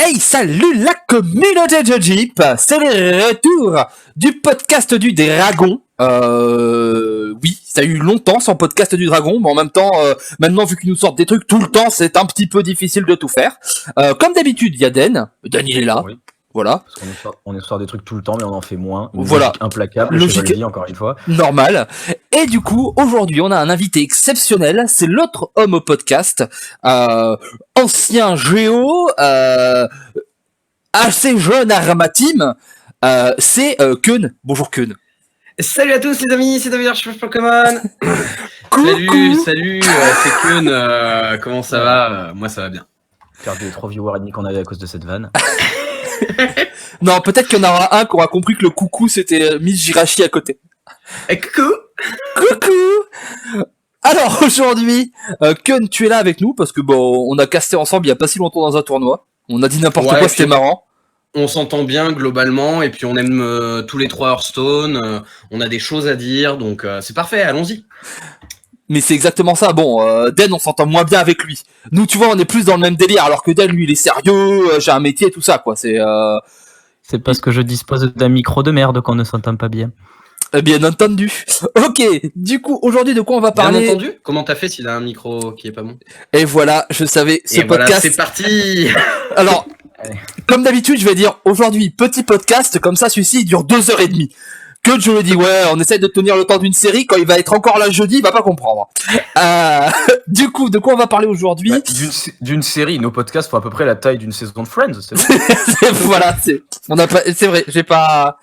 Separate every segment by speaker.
Speaker 1: Hey, salut la communauté de Jeep, c'est le retour du podcast du dragon. Oui, ça a eu longtemps sans podcast du dragon, mais en même temps, maintenant vu qu'ils nous sortent des trucs tout le temps, c'est un petit peu difficile de tout faire. Comme d'habitude, il y a Dan il est là.
Speaker 2: Oui.
Speaker 1: Voilà.
Speaker 2: Parce qu'on nous sort des trucs tout le temps, mais on en fait moins. Une
Speaker 1: Voilà.
Speaker 2: logique implacable,
Speaker 1: Logique
Speaker 2: Chevalier, encore une fois.
Speaker 1: Normal. Et du coup, aujourd'hui, on a un invité exceptionnel. C'est l'autre homme au podcast, ancien géo, assez jeune à Ramatim. C'est Keun. Bonjour Keun.
Speaker 3: Salut à tous les amis, c'est David Archimage Pokémon.
Speaker 1: Coucou.
Speaker 3: Salut, c'est Keun. Comment ça va? Moi ça va bien.
Speaker 2: Perdu les 3 viewers et demi qu'on avait à cause de cette vanne.
Speaker 1: Non, peut-être qu'il y en aura un qui aura compris que le coucou c'était Miss Jirachi à côté.
Speaker 3: Et coucou.
Speaker 1: Coucou. Alors aujourd'hui, Keun, tu es là avec nous parce que bon, on a casté ensemble il y a pas si longtemps dans un tournoi. On a dit n'importe quoi, c'était marrant.
Speaker 3: On s'entend bien globalement et puis on aime tous les trois Hearthstone. On a des choses à dire, donc c'est parfait, allons-y.
Speaker 1: Mais c'est exactement ça. Bon, Den, on s'entend moins bien avec lui. Nous, tu vois, on est plus dans le même délire, alors que Den, lui, il est sérieux, j'ai un métier, tout ça, quoi.
Speaker 4: C'est parce que je dispose d'un micro de merde qu'on ne s'entend pas bien.
Speaker 1: Bien entendu. Ok, du coup, aujourd'hui, de quoi on va parler?
Speaker 3: Bien entendu. Comment t'as fait s'il a un micro qui est pas bon?
Speaker 1: Et voilà, je savais, ce
Speaker 3: et
Speaker 1: podcast...
Speaker 3: Voilà, c'est parti.
Speaker 1: Alors, comme d'habitude, je vais dire, aujourd'hui, petit podcast, comme ça, celui-ci, il dure 2h30. Que je le dis, ouais, on essaie de tenir le temps d'une série, quand il va être encore là jeudi, il va pas comprendre. Du coup, de quoi on va parler aujourd'hui?
Speaker 2: D'une série, nos podcasts font à peu près la taille d'une saison de Friends, c'est vrai.
Speaker 1: Voilà, c'est vrai, j'ai pas...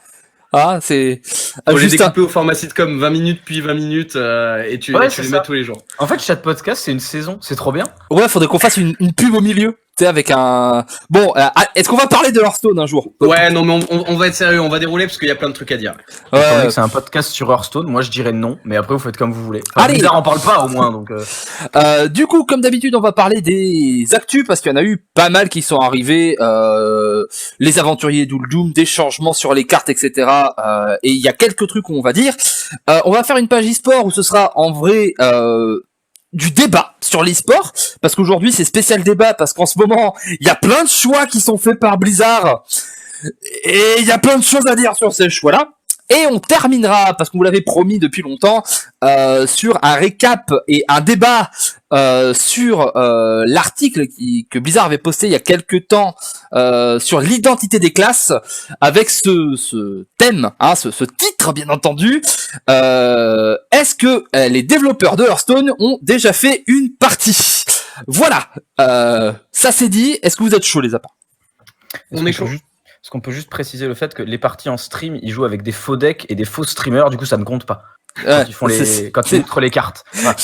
Speaker 1: Ah, c'est...
Speaker 3: On les découper au format sitcom, 20 minutes puis 20 minutes, et tu les mets tous les jours.
Speaker 2: En fait, chaque podcast, c'est une saison, c'est trop bien.
Speaker 1: Ouais, faudrait qu'on fasse une pub au milieu, tu sais, avec un... Bon, est-ce qu'on va parler de Hearthstone un jour?
Speaker 3: Ouais, non, mais on va être sérieux, on va dérouler parce qu'il y a plein de trucs à dire.
Speaker 1: Ouais.
Speaker 2: C'est un podcast sur Hearthstone, moi je dirais non, mais après vous faites comme vous voulez.
Speaker 1: Allez.
Speaker 2: Blizzard en parle pas au moins, donc...
Speaker 1: Du coup, comme d'habitude, on va parler des actus, parce qu'il y en a eu pas mal qui sont arrivés, les aventuriers d'Uldum, des changements sur les cartes, etc. Et il y a quelques trucs qu'on va dire. On va faire une page e-sport où ce sera en vrai... du débat sur l'e-sport, parce qu'aujourd'hui c'est spécial débat, parce qu'en ce moment il y a plein de choix qui sont faits par Blizzard, et il y a plein de choses à dire sur ces choix-là. Et on terminera, parce qu'on vous l'avait promis depuis longtemps, sur un récap et un débat sur l'article que Blizzard avait posté il y a quelques temps sur l'identité des classes, avec ce thème, hein, ce titre bien entendu. Est-ce que les développeurs de Hearthstone ont déjà fait une partie? Voilà, ça c'est dit. Est-ce que vous êtes chaud les appas?
Speaker 3: On est chaud.
Speaker 2: Est-ce qu'on peut juste préciser le fait que les parties en stream, ils jouent avec des faux decks et des faux streamers, du coup ça ne compte pas. Quand ils montrent les cartes. Voilà.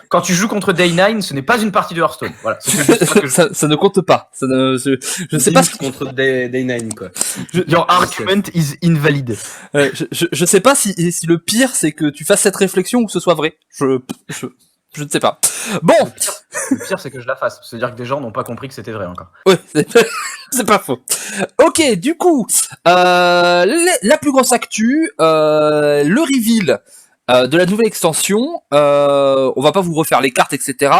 Speaker 2: Quand tu joues contre Day9, ce n'est pas une partie de Hearthstone. Voilà.
Speaker 1: Ça ne compte pas. Je sais pas ce
Speaker 3: contre Day9 quoi.
Speaker 2: Your argument is invalid.
Speaker 1: Je sais pas si le pire c'est que tu fasses cette réflexion ou que ce soit vrai. Je ne sais pas. Bon.
Speaker 2: Le pire c'est que je la fasse. C'est-à-dire que des gens n'ont pas compris que c'était vrai encore.
Speaker 1: Ouais, c'est pas faux. Ok, du coup, la plus grosse actu, le reveal de la nouvelle extension. On va pas vous refaire les cartes, etc.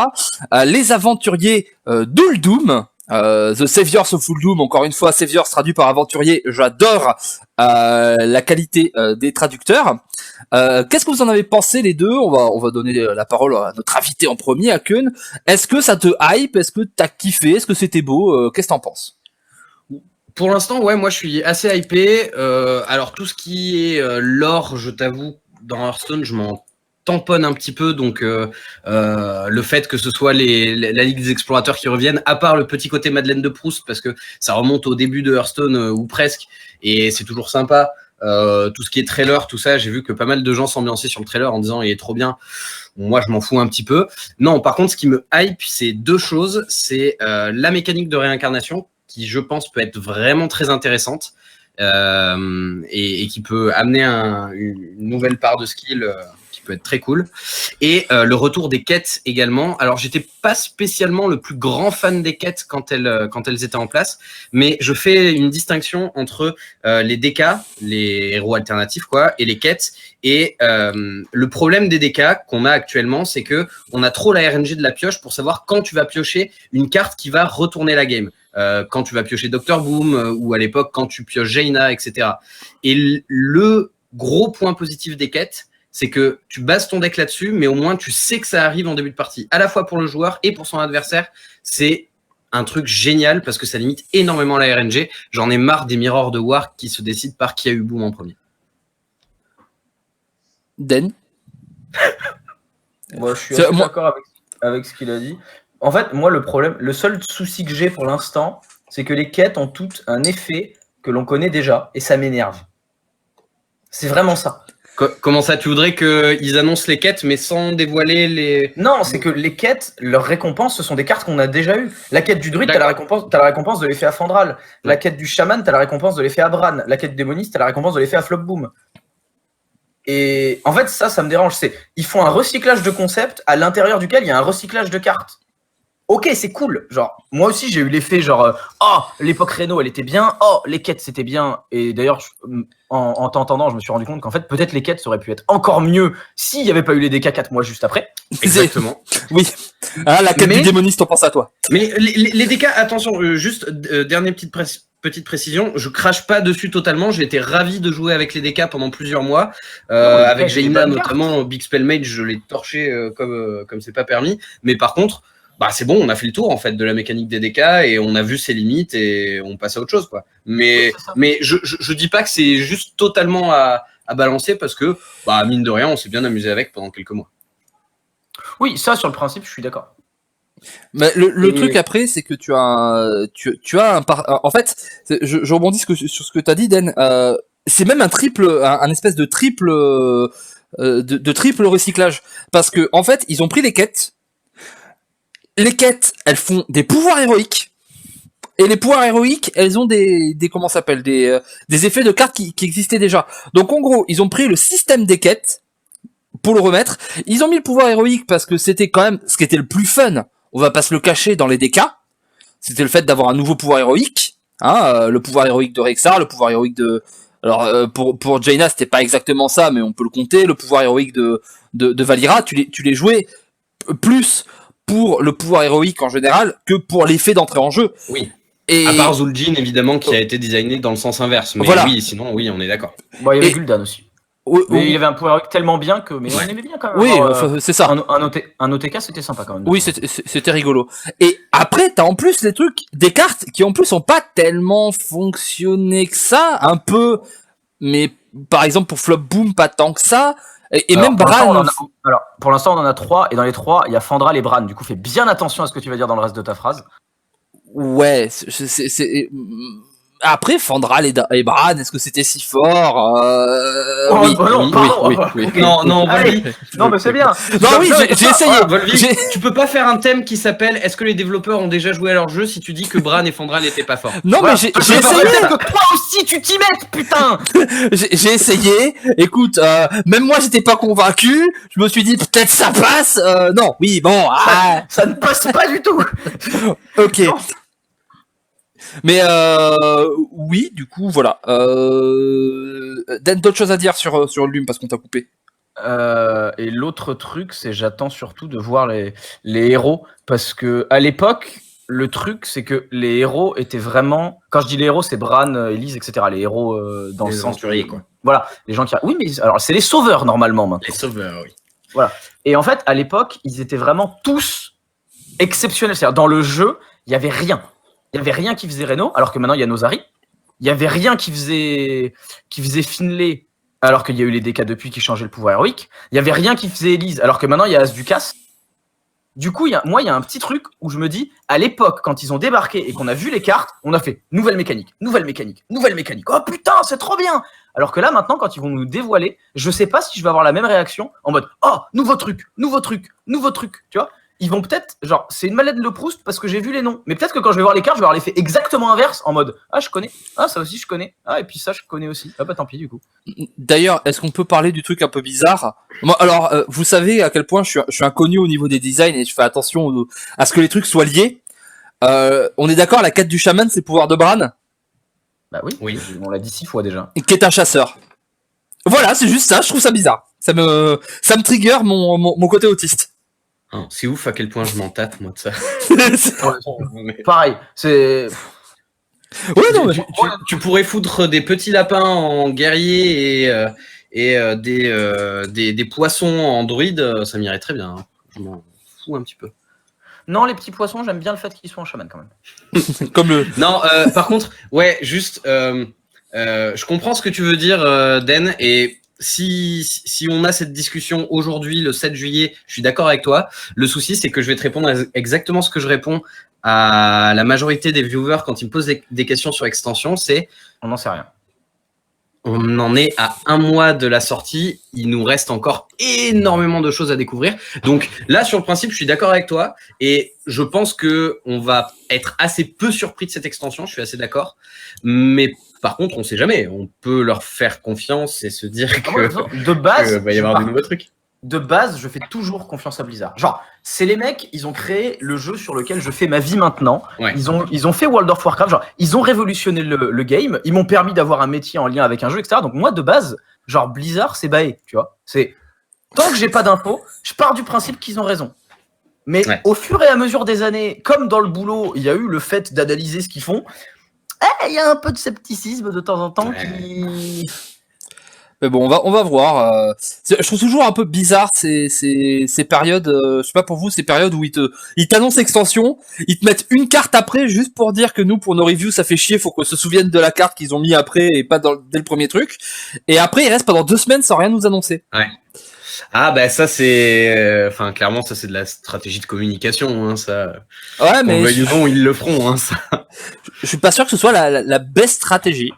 Speaker 1: Les aventuriers d'Uldum. The Saviors of Uldum, encore une fois, Saviors traduit par aventurier, j'adore la qualité des traducteurs. Qu'est-ce que vous en avez pensé les deux? On va donner la parole à notre invité en premier, à Keun. Est-ce que ça te hype? Est-ce que t'as kiffé? Est-ce que c'était beau? Qu'est-ce que t'en penses?
Speaker 3: Pour l'instant, ouais, moi je suis assez hypé. Alors tout ce qui est lore, je t'avoue, dans Hearthstone, je m'en tamponne un petit peu, donc le fait que ce soit la Ligue des Explorateurs qui reviennent, à part le petit côté Madeleine de Proust, parce que ça remonte au début de Hearthstone, ou presque, et c'est toujours sympa. Tout ce qui est trailer, tout ça, j'ai vu que pas mal de gens s'ambiançaient sur le trailer en disant il est trop bien. Bon, moi je m'en fous un petit peu. Non, par contre ce qui me hype, c'est deux choses. C'est la mécanique de réincarnation, qui je pense peut être vraiment très intéressante, et qui peut amener une nouvelle part de skill qui peut être très cool, et le retour des quêtes également. Alors j'étais pas spécialement le plus grand fan des quêtes quand elles étaient en place, mais je fais une distinction entre les DK, les héros alternatifs quoi, et les quêtes. Et le problème des DK qu'on a actuellement, c'est que on a trop la RNG de la pioche pour savoir quand tu vas piocher une carte qui va retourner la game. quand tu vas piocher Dr Boom, ou à l'époque quand tu pioches Jaina, etc. Et le gros point positif des quêtes, c'est que tu bases ton deck là-dessus, mais au moins tu sais que ça arrive en début de partie, à la fois pour le joueur et pour son adversaire. C'est un truc génial parce que ça limite énormément la RNG. J'en ai marre des Mirrors de War qui se décident par qui a eu boom en premier.
Speaker 1: Den.
Speaker 2: Moi, je suis assez d'accord avec ce qu'il a dit. En fait, moi, le seul souci que j'ai pour l'instant, c'est que les quêtes ont toutes un effet que l'on connaît déjà, et ça m'énerve. C'est vraiment ça.
Speaker 3: Comment ça, tu voudrais qu'ils annoncent les quêtes, mais sans dévoiler les...
Speaker 2: Non, c'est que les quêtes, leurs récompenses, ce sont des cartes qu'on a déjà eues. La quête du druide, t'as la récompense de l'effet à Fandral. La quête du chaman, t'as la récompense de l'effet à Bran. La quête du démoniste, t'as la récompense de l'effet à Flopboom. Et en fait, ça me dérange. Ils font un recyclage de concept à l'intérieur duquel il y a un recyclage de cartes. Ok, c'est cool. Genre, moi aussi, j'ai eu l'effet oh, l'époque Reno, elle était bien. Oh, les quêtes, c'était bien. Et d'ailleurs, en t'entendant, je me suis rendu compte qu'en fait, peut-être les quêtes, ça aurait pu être encore mieux s'il n'y avait pas eu les DK 4 mois juste après.
Speaker 3: Exactement.
Speaker 1: Oui. Ah, la quête du démoniste, on pense à toi.
Speaker 3: Mais les DK, attention, juste, dernière petite précision, je crache pas dessus totalement. J'ai été ravi de jouer avec les DK pendant plusieurs mois. Avec Jaina, notamment, Big Spell Mage, je l'ai torché comme c'est pas permis. Mais par contre, bah c'est bon, on a fait le tour en fait de la mécanique des DK et on a vu ses limites et on passe à autre chose, quoi. Mais je dis pas que c'est juste totalement à balancer parce que bah mine de rien, on s'est bien amusé avec pendant quelques mois.
Speaker 2: Oui, ça sur le principe, je suis d'accord.
Speaker 1: Mais le truc après, c'est que tu as en fait, je rebondis sur ce que t'as dit, Den. C'est même un espèce de triple recyclage, parce que en fait, ils ont pris les quêtes. Les quêtes, elles font des pouvoirs héroïques. Et les pouvoirs héroïques, elles ont des comment ça s'appelle, des effets de cartes qui existaient déjà. Donc en gros, ils ont pris le système des quêtes pour le remettre. Ils ont mis le pouvoir héroïque parce que c'était quand même ce qui était le plus fun. On va pas se le cacher dans les DK. C'était le fait d'avoir un nouveau pouvoir héroïque, le pouvoir héroïque de Rexar, le pouvoir héroïque de... Alors pour Jaina, c'était pas exactement ça, mais on peut le compter. Le pouvoir héroïque de Valira, tu les jouais plus pour le pouvoir héroïque en général que pour l'effet d'entrée en jeu.
Speaker 3: Oui. Et... à part Zul'jin, évidemment, qui a été designé dans le sens inverse. Mais voilà. Oui, sinon, oui, on est d'accord.
Speaker 2: Bon, il y avait Gul'dan aussi. Mais il avait un pouvoir héroïque tellement bien que... Mais on aimait bien quand même.
Speaker 1: Oui, c'est ça.
Speaker 2: Un OTK, c'était sympa quand même.
Speaker 1: Oui, c'était rigolo. Et après, t'as en plus les trucs, des cartes qui en plus ont pas tellement fonctionné que ça, un peu... Mais par exemple, pour Flop Boom, pas tant que ça... Et alors, même Bran.
Speaker 2: Alors, pour l'instant, on en a 3, et dans les 3, il y a Fandral et Bran. Du coup, fais bien attention à ce que tu vas dire dans le reste de ta phrase.
Speaker 1: Ouais, après, Fandral et Bran, est-ce que c'était si fort
Speaker 3: oui, non, Volvi.
Speaker 2: Non, mais c'est bien.
Speaker 1: Non, oui, j'ai essayé.
Speaker 3: Volvi, tu peux pas faire un thème qui s'appelle Est-ce que les développeurs ont déjà joué à leur jeu si tu dis que Bran et Fandral n'étaient pas forts.
Speaker 1: Non, voilà. Mais j'ai essayé.
Speaker 2: Que toi aussi, tu t'y mettes, putain.
Speaker 1: J'ai essayé. Écoute, même moi, j'étais pas convaincu. Je me suis dit, peut-être ça passe. Non, oui, bon.
Speaker 2: Ça ne passe pas du tout.
Speaker 1: Ok. Non. Mais oui, du coup, voilà. D'autres choses à dire sur Lume parce qu'on t'a coupé.
Speaker 2: Et l'autre truc, c'est j'attends surtout de voir les héros parce que à l'époque, le truc, c'est que les héros étaient vraiment. Quand je dis les héros, c'est Bran, Elise, etc. Les héros dans
Speaker 3: les
Speaker 2: le sens
Speaker 3: aventuriers, quoi.
Speaker 2: Voilà, les gens qui. Oui, mais alors c'est les sauveurs normalement maintenant.
Speaker 3: Les sauveurs, oui.
Speaker 2: Voilà. Et en fait, à l'époque, ils étaient vraiment tous exceptionnels. C'est-à-dire dans le jeu, il y avait rien. Il y avait rien qui faisait Reno, alors que maintenant il y a Nozari. Il y avait rien qui faisait Finlay, alors qu'il y a eu les DK depuis qui changeaient le pouvoir héroïque. Il y avait rien qui faisait Elise, alors que maintenant il y a As-Dukas. Du coup, il y a un petit truc où je me dis, à l'époque, quand ils ont débarqué et qu'on a vu les cartes, on a fait nouvelle mécanique. Oh putain, c'est trop bien! Alors que là, maintenant, quand ils vont nous dévoiler, je sais pas si je vais avoir la même réaction en mode, oh, nouveau truc, tu vois? Ils vont peut-être, genre, c'est une maladie de Proust parce que j'ai vu les noms. Mais peut-être que quand je vais voir les cartes, je vais avoir l'effet exactement inverse en mode, ah, je connais. Ah, ça aussi, je connais. Ah, et puis ça, je connais aussi. Ah, bah, tant pis, du coup.
Speaker 1: D'ailleurs, est-ce qu'on peut parler du truc un peu bizarre? Moi, alors, vous savez à quel point je suis inconnu au niveau des designs et je fais attention à ce que les trucs soient liés. On est d'accord, la quête du chaman, c'est le pouvoir de Bran?
Speaker 2: Bah oui. On l'a dit 6 fois déjà.
Speaker 1: Et qui est un chasseur. Voilà, c'est juste ça, je trouve ça bizarre. Ça me trigger mon côté autiste.
Speaker 3: C'est ouf à quel point je m'en tâte, moi, de ça.
Speaker 2: Pareil, c'est.
Speaker 1: Ouais, non, mais...
Speaker 3: Tu pourrais foutre des petits lapins en guerrier et des poissons en druide, ça m'irait très bien. Hein. Je m'en fous un petit peu.
Speaker 2: Non, les petits poissons, j'aime bien le fait qu'ils soient en chaman quand même.
Speaker 1: Comme le...
Speaker 3: Non, par contre, ouais, juste, je comprends ce que tu veux dire, Den, et si on a cette discussion aujourd'hui, le 7 juillet, je suis d'accord avec toi. Le souci, c'est que je vais te répondre à exactement ce que je réponds à la majorité des viewers quand ils me posent des questions sur extension, c'est...
Speaker 2: On n'en sait rien.
Speaker 3: On en est à 1 mois de la sortie. Il nous reste encore énormément de choses à découvrir. Donc là, sur le principe, je suis d'accord avec toi. Et je pense que on va être assez peu surpris de cette extension. Je suis assez d'accord. Mais par contre, on sait jamais. On peut leur faire confiance et se dire que
Speaker 2: de base,
Speaker 3: va y avoir des nouveaux trucs.
Speaker 2: De base, je fais toujours confiance à Blizzard. Genre, c'est les mecs, ils ont créé le jeu sur lequel je fais ma vie maintenant.
Speaker 3: Ouais.
Speaker 2: Ils ont fait World of Warcraft. Genre, ils ont révolutionné le game. Ils m'ont permis d'avoir un métier en lien avec un jeu, etc. Donc moi, de base, genre Blizzard, c'est baé, tu vois. C'est tant que j'ai pas d'infos, je pars du principe qu'ils ont raison. Mais au fur et à mesure des années, comme dans le boulot, il y a eu le fait d'analyser ce qu'ils font. Il y a un peu de scepticisme de temps en temps qui...
Speaker 1: Mais bon, on va voir. Je trouve toujours un peu bizarre ces périodes. Je sais pas pour vous, ces périodes où ils t'annoncent l'extension, ils te mettent une carte après juste pour dire que nous, pour nos reviews, ça fait chier. Faut qu'on se souvienne de la carte qu'ils ont mis après et pas dès le premier truc. Et après, ils restent pendant 2 semaines sans rien nous annoncer.
Speaker 3: Ouais. Ah bah ça c'est, enfin clairement ça c'est de la stratégie de communication, hein, ça.
Speaker 1: Ouais, mais
Speaker 3: ils le feront, hein, ça.
Speaker 1: Je suis pas sûr que ce soit la best stratégie.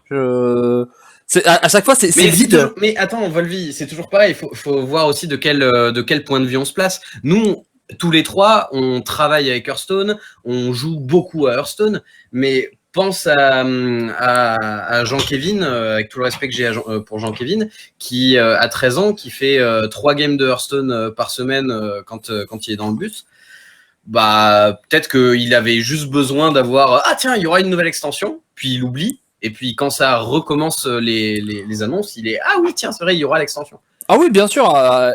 Speaker 1: À chaque fois, c'est vide.
Speaker 3: Toujours, mais attends, Volvi, c'est toujours pareil. Faut voir aussi de quel point de vue on se place. Nous, tous les trois, on travaille avec Hearthstone, on joue beaucoup à Hearthstone, mais pense à Jean-Kévin, avec tout le respect que j'ai pour Jean-Kévin, qui a 13 ans, qui fait 3 games de Hearthstone par semaine quand il est dans le bus. Bah, peut-être qu'il avait juste besoin d'avoir tiens, il y aura une nouvelle extension, puis il oublie. Et puis quand ça recommence les annonces, il est oui tiens c'est vrai il y aura l'extension.
Speaker 1: Ah oui bien sûr.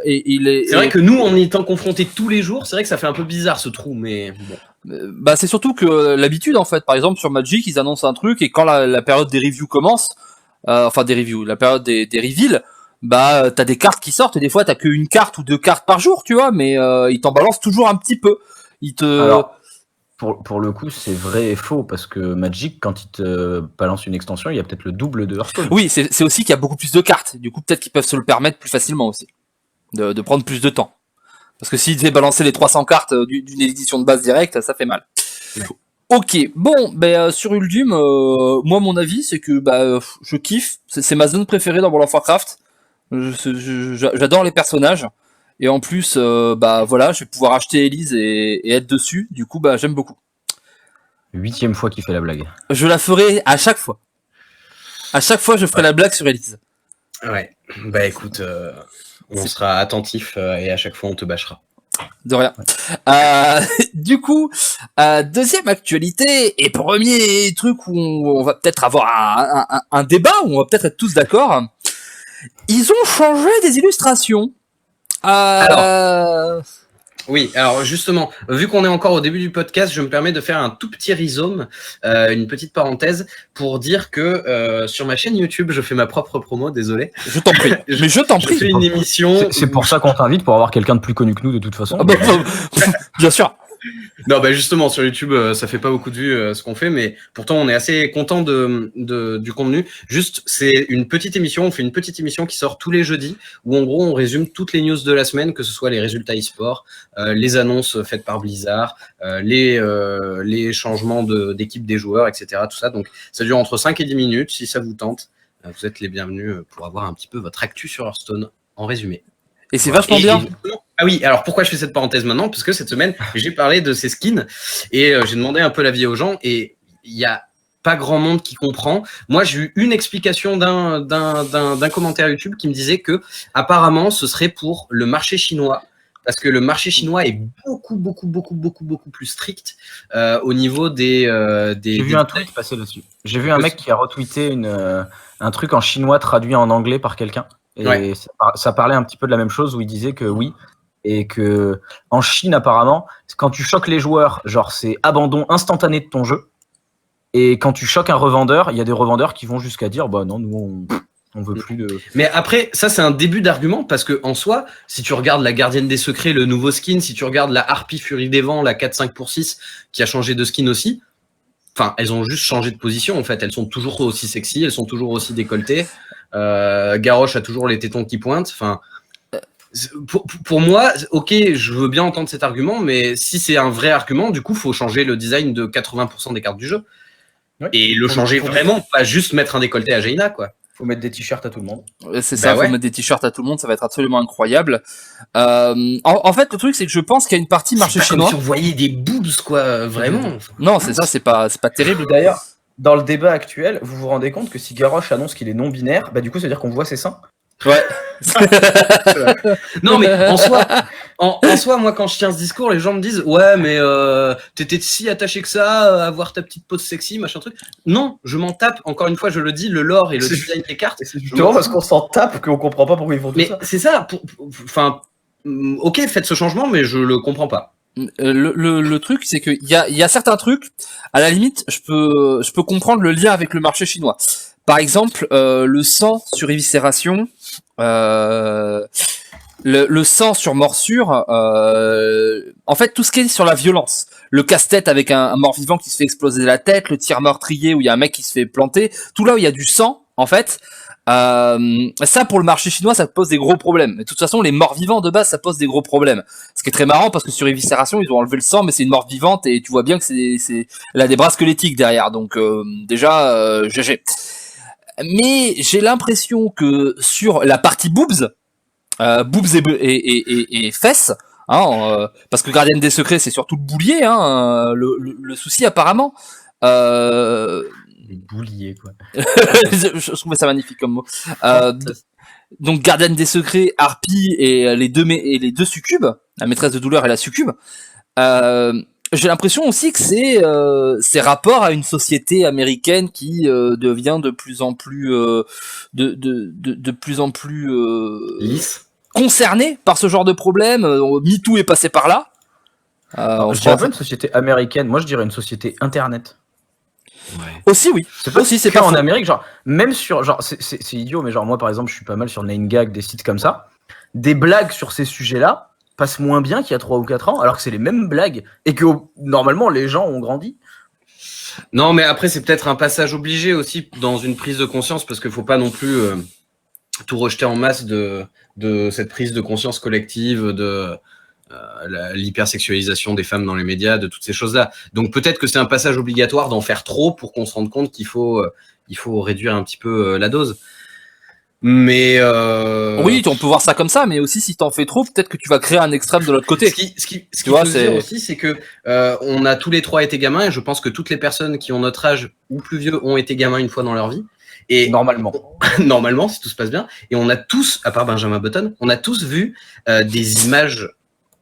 Speaker 1: C'est
Speaker 3: vrai que nous en étant confrontés tous les jours, c'est vrai que ça fait un peu bizarre ce trou, mais bon.
Speaker 1: Bah c'est surtout que l'habitude en fait. Par exemple sur Magic ils annoncent un truc et quand la période des reviews commence, enfin des reviews, la période des reveals, bah t'as des cartes qui sortent et des fois t'as qu'une carte ou 2 cartes par jour, tu vois, mais ils t'en balancent toujours un petit peu.
Speaker 2: Alors, pour le coup, c'est vrai et faux, parce que Magic, quand il te balance une extension, il y a peut-être le double de Hearthstone.
Speaker 1: Oui, c'est aussi qu'il y a beaucoup plus de cartes. Du coup, peut-être qu'ils peuvent se le permettre plus facilement aussi. De prendre plus de temps. Parce que s'ils devaient balancer les 300 cartes d'une édition de base directe, ça fait mal. Ouais. Ok, bon, sur Uldum, moi mon avis, c'est que je kiffe. C'est ma zone préférée dans World of Warcraft. J'adore les personnages. Et en plus, voilà, je vais pouvoir acheter Elise et être dessus. Du coup, j'aime beaucoup.
Speaker 2: 8e fois qu'il fait la blague.
Speaker 1: Je la ferai à chaque fois. À chaque fois, je ferai la blague sur Elise.
Speaker 3: Ouais. Bah écoute, on sera attentif et à chaque fois, on te bâchera.
Speaker 1: De rien. Du coup, deuxième actualité et premier truc où on va peut-être avoir un débat, où on va peut-être être tous d'accord. Ils ont changé des illustrations.
Speaker 3: Oui, alors justement, vu qu'on est encore au début du podcast, je me permets de faire un tout petit rhizome, une petite parenthèse, pour dire que sur ma chaîne YouTube, je fais ma propre promo, désolé.
Speaker 1: Je t'en prie, mais je t'en prie.
Speaker 3: Je fais une émission...
Speaker 2: C'est pour ça qu'on t'invite, pour avoir quelqu'un de plus connu que nous de toute façon.
Speaker 1: Bien sûr.
Speaker 3: Non, justement, sur YouTube, ça fait pas beaucoup de vues ce qu'on fait, mais pourtant, on est assez content du contenu. Juste, c'est une petite émission, on fait une petite émission qui sort tous les jeudis, où en gros, on résume toutes les news de la semaine, que ce soit les résultats e-sport, les annonces faites par Blizzard, les changements d'équipe des joueurs, etc. Tout ça. Donc, ça dure entre 5 et 10 minutes. Si ça vous tente, vous êtes les bienvenus pour avoir un petit peu votre actu sur Hearthstone en résumé.
Speaker 1: Et c'est vachement bien.
Speaker 3: Ah oui, alors pourquoi je fais cette parenthèse maintenant? Parce que cette semaine, j'ai parlé de ces skins et j'ai demandé un peu l'avis aux gens et il y a pas grand monde qui comprend. Moi, j'ai eu une explication d'un commentaire YouTube qui me disait que apparemment, ce serait pour le marché chinois. Parce que le marché chinois est beaucoup plus strict au niveau des...
Speaker 2: J'ai vu un tweet passer dessus. J'ai vu un mec qui a retweeté un truc en chinois traduit en anglais par quelqu'un. Et ça parlait un petit peu de la même chose où il disait que oui, et que en Chine apparemment, quand tu choques les joueurs, genre c'est abandon instantané de ton jeu. Et quand tu choques un revendeur, il y a des revendeurs qui vont jusqu'à dire bah non, nous on veut plus de.
Speaker 3: Mais après, ça c'est un début d'argument parce que en soi, si tu regardes la Gardienne des Secrets, le nouveau skin, si tu regardes la Harpie Furie des Vents, la 4-5 pour 6 qui a changé de skin aussi, enfin elles ont juste changé de position en fait. Elles sont toujours aussi sexy, elles sont toujours aussi décolletées. Garrosh a toujours les tétons qui pointent. Enfin, pour moi, ok, je veux bien entendre cet argument, mais si c'est un vrai argument, du coup, faut changer le design de 80% des cartes du jeu. Ouais. Et le changer vraiment, pas juste mettre un décolleté à Jaina, quoi.
Speaker 2: Faut mettre des t-shirts à tout le monde.
Speaker 1: C'est ça, faut mettre des t-shirts à tout le monde, ça va être absolument incroyable. En fait, le truc, c'est que je pense qu'il y a une partie marché chinois.
Speaker 3: Comme si on voyait des boobs, quoi, vraiment.
Speaker 1: Non, c'est ça, c'est pas terrible.
Speaker 2: D'ailleurs, dans le débat actuel, vous vous rendez compte que si Garrosh annonce qu'il est non binaire, bah du coup, ça veut dire qu'on voit ses seins.
Speaker 1: Ouais.
Speaker 3: Non, mais en soi, moi, quand je tiens ce discours, les gens me disent, ouais, mais t'étais si attaché que ça à voir ta petite pose sexy, machin truc. Non, je m'en tape. Encore une fois, je le dis, le lore et le design des cartes.
Speaker 2: C'est justement parce qu'on s'en tape qu'on comprend pas pourquoi ils font tout ça.
Speaker 3: Mais c'est ça. Enfin, ok, faites ce changement, mais je le comprends pas.
Speaker 1: Le truc, c'est qu'il y a certains trucs, à la limite, je peux comprendre le lien avec le marché chinois. Par exemple, le sang sur éviscération, le sang sur morsure, en fait, tout ce qui est sur la violence. Le casse-tête avec un mort-vivant qui se fait exploser la tête, le tir meurtrier où il y a un mec qui se fait planter, tout là où il y a du sang, en fait, ça pour le marché chinois ça pose des gros problèmes. De toute façon les morts vivants de base ça pose des gros problèmes. Ce qui est très marrant parce que sur éviscération ils ont enlevé le sang mais c'est une mort vivante et tu vois bien que elle a des bras squelettiques derrière donc déjà GG. Mais j'ai l'impression que sur la partie boobs et fesses parce que Gardienne des Secrets c'est surtout le boulier le souci apparemment
Speaker 2: boulier quoi.
Speaker 1: je trouvais ça magnifique comme mot. Donc Gardienne des Secrets, Harpie et les deux succubes, la maîtresse de douleur et la succube. J'ai l'impression aussi que c'est rapport à une société américaine qui devient de plus en plus de plus en plus
Speaker 3: lisse,
Speaker 1: concernée par ce genre de problème. MeToo est passé par là.
Speaker 2: Je dirais pas une société américaine, moi je dirais une société internet.
Speaker 1: Ouais. Aussi oui.
Speaker 2: C'est pas aussi c'est pas en Amérique genre même sur genre c'est idiot mais genre moi par exemple je suis pas mal sur 9gag des sites comme ça. Des blagues sur ces sujets-là passent moins bien qu'il y a 3 ou 4 ans alors que c'est les mêmes blagues et que normalement les gens ont grandi.
Speaker 3: Non mais après c'est peut-être un passage obligé aussi dans une prise de conscience parce qu'il faut pas non plus tout rejeter en masse de cette prise de conscience collective de l'hypersexualisation des femmes dans les médias, de toutes ces choses-là. Donc peut-être que c'est un passage obligatoire d'en faire trop pour qu'on se rende compte qu'il faut réduire un petit peu la dose. Mais
Speaker 1: oui, on peut voir ça comme ça, mais aussi si t'en fais trop, peut-être que tu vas créer un extrême de l'autre côté.
Speaker 3: Ce qu'il faut dire aussi, c'est que on a tous les trois été gamins, et je pense que toutes les personnes qui ont notre âge ou plus vieux ont été gamins une fois dans leur vie. Et
Speaker 2: normalement,
Speaker 3: si tout se passe bien. Et on a tous, à part Benjamin Button, on a tous vu des images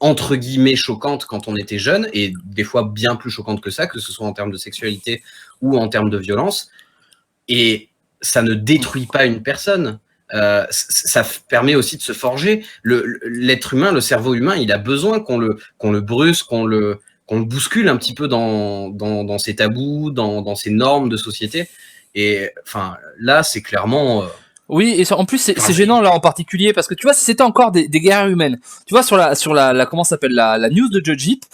Speaker 3: entre guillemets choquantes quand on était jeune, et des fois bien plus choquantes que ça, que ce soit en termes de sexualité ou en termes de violence. Et ça ne détruit pas une personne. Ça permet aussi de se forger. L'être humain, le cerveau humain, il a besoin qu'on le brusque, qu'on le bouscule un petit peu dans ses tabous, dans ses normes de société. Et enfin, là, c'est clairement...
Speaker 1: Oui, et en plus c'est gênant là en particulier parce que tu vois si c'était encore des guerres humaines, tu vois sur la comment s'appelle la news de Judge Heap,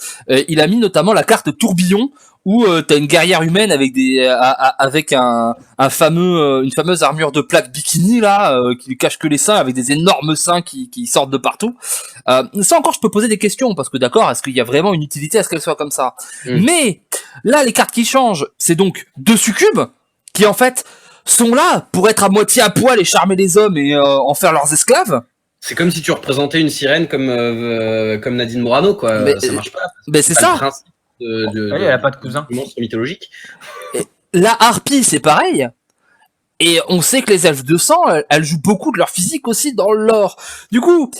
Speaker 1: il a mis notamment la carte tourbillon où t'as une guerrière humaine avec avec une fameuse armure de plaque bikini là qui lui cache que les seins avec des énormes seins qui sortent de partout. Ça encore je peux poser des questions parce que d'accord, est-ce qu'il y a vraiment une utilité à ce qu'elle soit comme ça? Mais là les cartes qui changent, c'est donc 2 succubes qui en fait sont là pour être à moitié à poil et charmer les hommes et en faire leurs esclaves.
Speaker 3: C'est comme si tu représentais une sirène comme Nadine Morano, quoi.
Speaker 1: Mais,
Speaker 3: ça marche pas.
Speaker 1: Mais c'est ça.
Speaker 2: Elle a pas de cousin.
Speaker 3: Monstre mythologique.
Speaker 1: La harpie, c'est pareil. Et on sait que les elfes de sang, elles jouent beaucoup de leur physique aussi dans le lore. Du coup,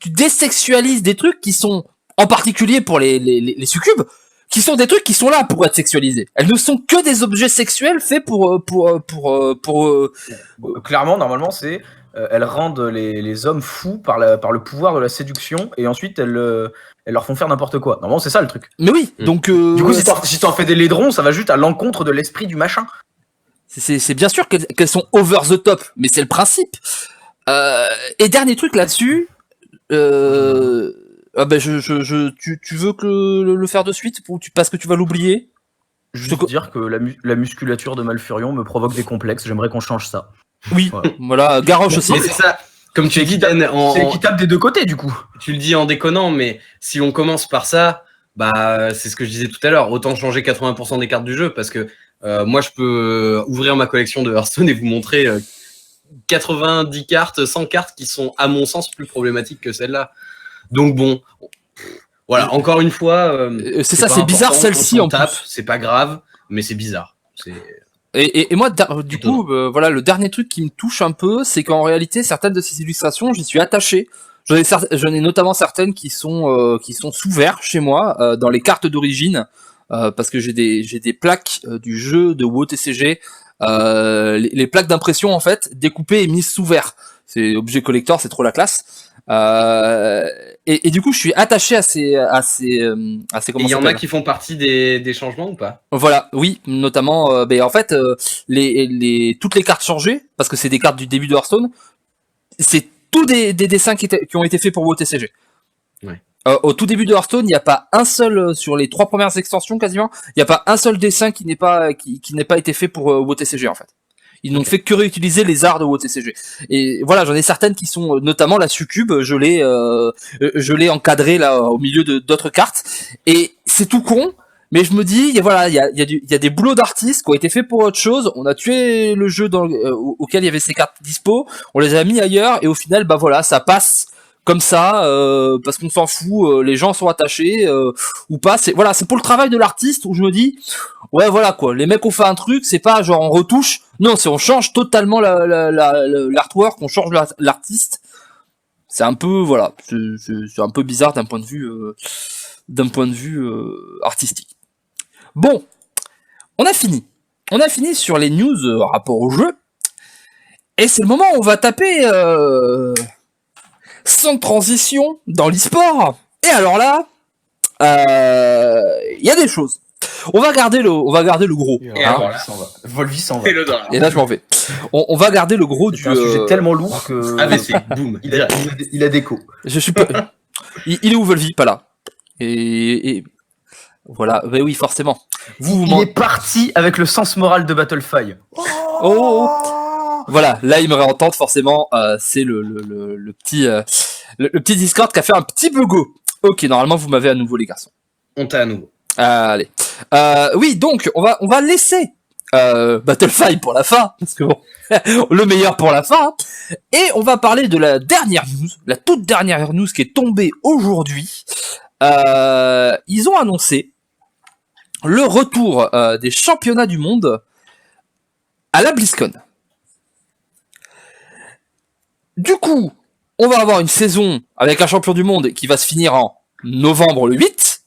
Speaker 1: tu désexualises des trucs qui sont, en particulier pour les succubes, qui sont des trucs qui sont là pour être sexualisés. Elles ne sont que des objets sexuels faits pour
Speaker 2: Clairement, normalement, c'est elles rendent les hommes fous par le pouvoir de la séduction et ensuite elles leur font faire n'importe quoi. Normalement, c'est ça le truc.
Speaker 1: Mais oui, donc
Speaker 2: Du coup, si t'en fais des laidrons, ça va juste à l'encontre de l'esprit du machin.
Speaker 1: c'est bien sûr qu'elles sont over the top, mais c'est le principe. Et dernier truc là-dessus, tu veux que le faire de suite parce que tu vas l'oublier?
Speaker 2: Juste dire que la musculature de Malfurion me provoque des complexes. J'aimerais qu'on change ça.
Speaker 1: Oui, voilà, Garrosh aussi.
Speaker 3: Mais c'est ça. Comme tu dis, Dan,
Speaker 2: c'est équitable des deux côtés, du coup.
Speaker 3: Tu le dis en déconnant, mais si on commence par ça, bah c'est ce que je disais tout à l'heure. Autant changer 80% des cartes du jeu, parce que moi, je peux ouvrir ma collection de Hearthstone et vous montrer 90 cartes, 100 cartes qui sont, à mon sens, plus problématiques que celle-là. Donc bon, voilà. Encore une fois,
Speaker 1: c'est ça, c'est bizarre celle-ci en plus.
Speaker 3: C'est pas grave, mais c'est bizarre.
Speaker 1: Et moi, du coup, voilà, le dernier truc qui me touche un peu, c'est qu'en réalité, certaines de ces illustrations, j'y suis attaché. J'en ai notamment certaines qui sont sous verre chez moi, dans les cartes d'origine, parce que j'ai des plaques du jeu de WoW TCG, les plaques d'impression en fait, découpées et mises sous verre. C'est objet collector, c'est trop la classe. Et du coup, je suis attaché à ces
Speaker 3: il y en a qui font partie des changements ou pas?
Speaker 1: Voilà, oui, notamment, en fait, toutes les cartes changées, parce que c'est des cartes du début de Hearthstone, c'est tous des dessins qui ont été faits pour WoTCG.
Speaker 3: Ouais.
Speaker 1: Au tout début de Hearthstone, il n'y a pas un seul, sur les 3 premières extensions quasiment, il n'y a pas un seul dessin qui n'ait pas été fait pour WoTCG en fait. Ils n'ont fait que réutiliser les arts de WoTCG. Et voilà, j'en ai certaines qui sont, notamment la succube, je l'ai encadrée là au milieu d'autres cartes. Et c'est tout con, mais je me dis, il y a des boulots d'artistes qui ont été faits pour autre chose. On a tué le jeu auquel il y avait ces cartes dispo, on les a mis ailleurs et au final, bah voilà, ça passe comme ça parce qu'on s'en fout, les gens sont attachés ou pas. C'est pour le travail de l'artiste où je me dis. Ouais, voilà quoi. Les mecs ont fait un truc, c'est pas genre on retouche. Non, c'est on change totalement l'artwork, on change l'artiste. C'est un peu voilà, c'est un peu bizarre d'un point de vue artistique. Bon, on a fini. On a fini sur les news rapport au jeu. Et c'est le moment où on va taper sans transition dans l'e-sport. Et alors là, il y a des choses. On va garder le gros.
Speaker 3: Et alors là,
Speaker 2: Volvi s'en va.
Speaker 1: Et là, je m'en vais. On va garder le gros du.
Speaker 2: C'est un sujet tellement lourd que.
Speaker 3: AVC, boum.
Speaker 2: Il a déco.
Speaker 1: Je suis pas. Il est où Volvi? Pas là. Et voilà. Ben oui, forcément.
Speaker 2: Il est parti avec le sens moral de Battlefy.
Speaker 1: Oh. Voilà. Là, il me réentend forcément. C'est le petit Discord qui a fait un petit buggo. Ok, normalement, vous m'avez à nouveau, les garçons.
Speaker 3: On t'a à nouveau.
Speaker 1: Allez. Oui, donc on va laisser Battlefy pour la fin, parce que bon, le meilleur pour la fin. Et on va parler de la dernière news, la toute dernière news qui est tombée aujourd'hui. Ils ont annoncé le retour des championnats du monde à la BlizzCon. Du coup, on va avoir une saison avec un champion du monde qui va se finir en novembre le 8.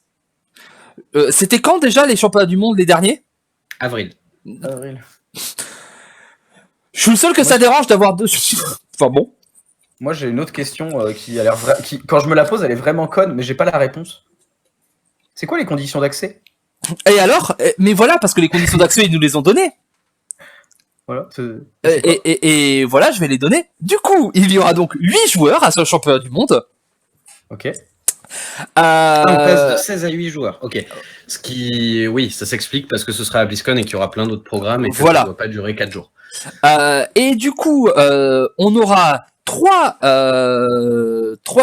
Speaker 1: C'était quand déjà les championnats du monde les derniers?
Speaker 3: Avril.
Speaker 2: Avril.
Speaker 1: Je suis le seul que ça dérange d'avoir deux. Enfin bon.
Speaker 2: Moi j'ai une autre question qui a l'air quand je me la pose elle est vraiment conne mais j'ai pas la réponse. C'est quoi les conditions d'accès?
Speaker 1: Et alors? Mais voilà, parce que les conditions d'accès ils nous les ont données.
Speaker 2: Voilà.
Speaker 1: Et voilà, je vais les donner. Du coup, il y aura donc 8 joueurs à ce championnat du monde.
Speaker 2: Ok.
Speaker 3: On passe de 16 à 8 joueurs. Ok. Ce qui, oui, ça s'explique parce que ce sera à BlizzCon et qu'il y aura plein d'autres programmes et que
Speaker 1: voilà.
Speaker 3: ça ne doit pas durer 4 jours.
Speaker 1: Et du coup, on aura 3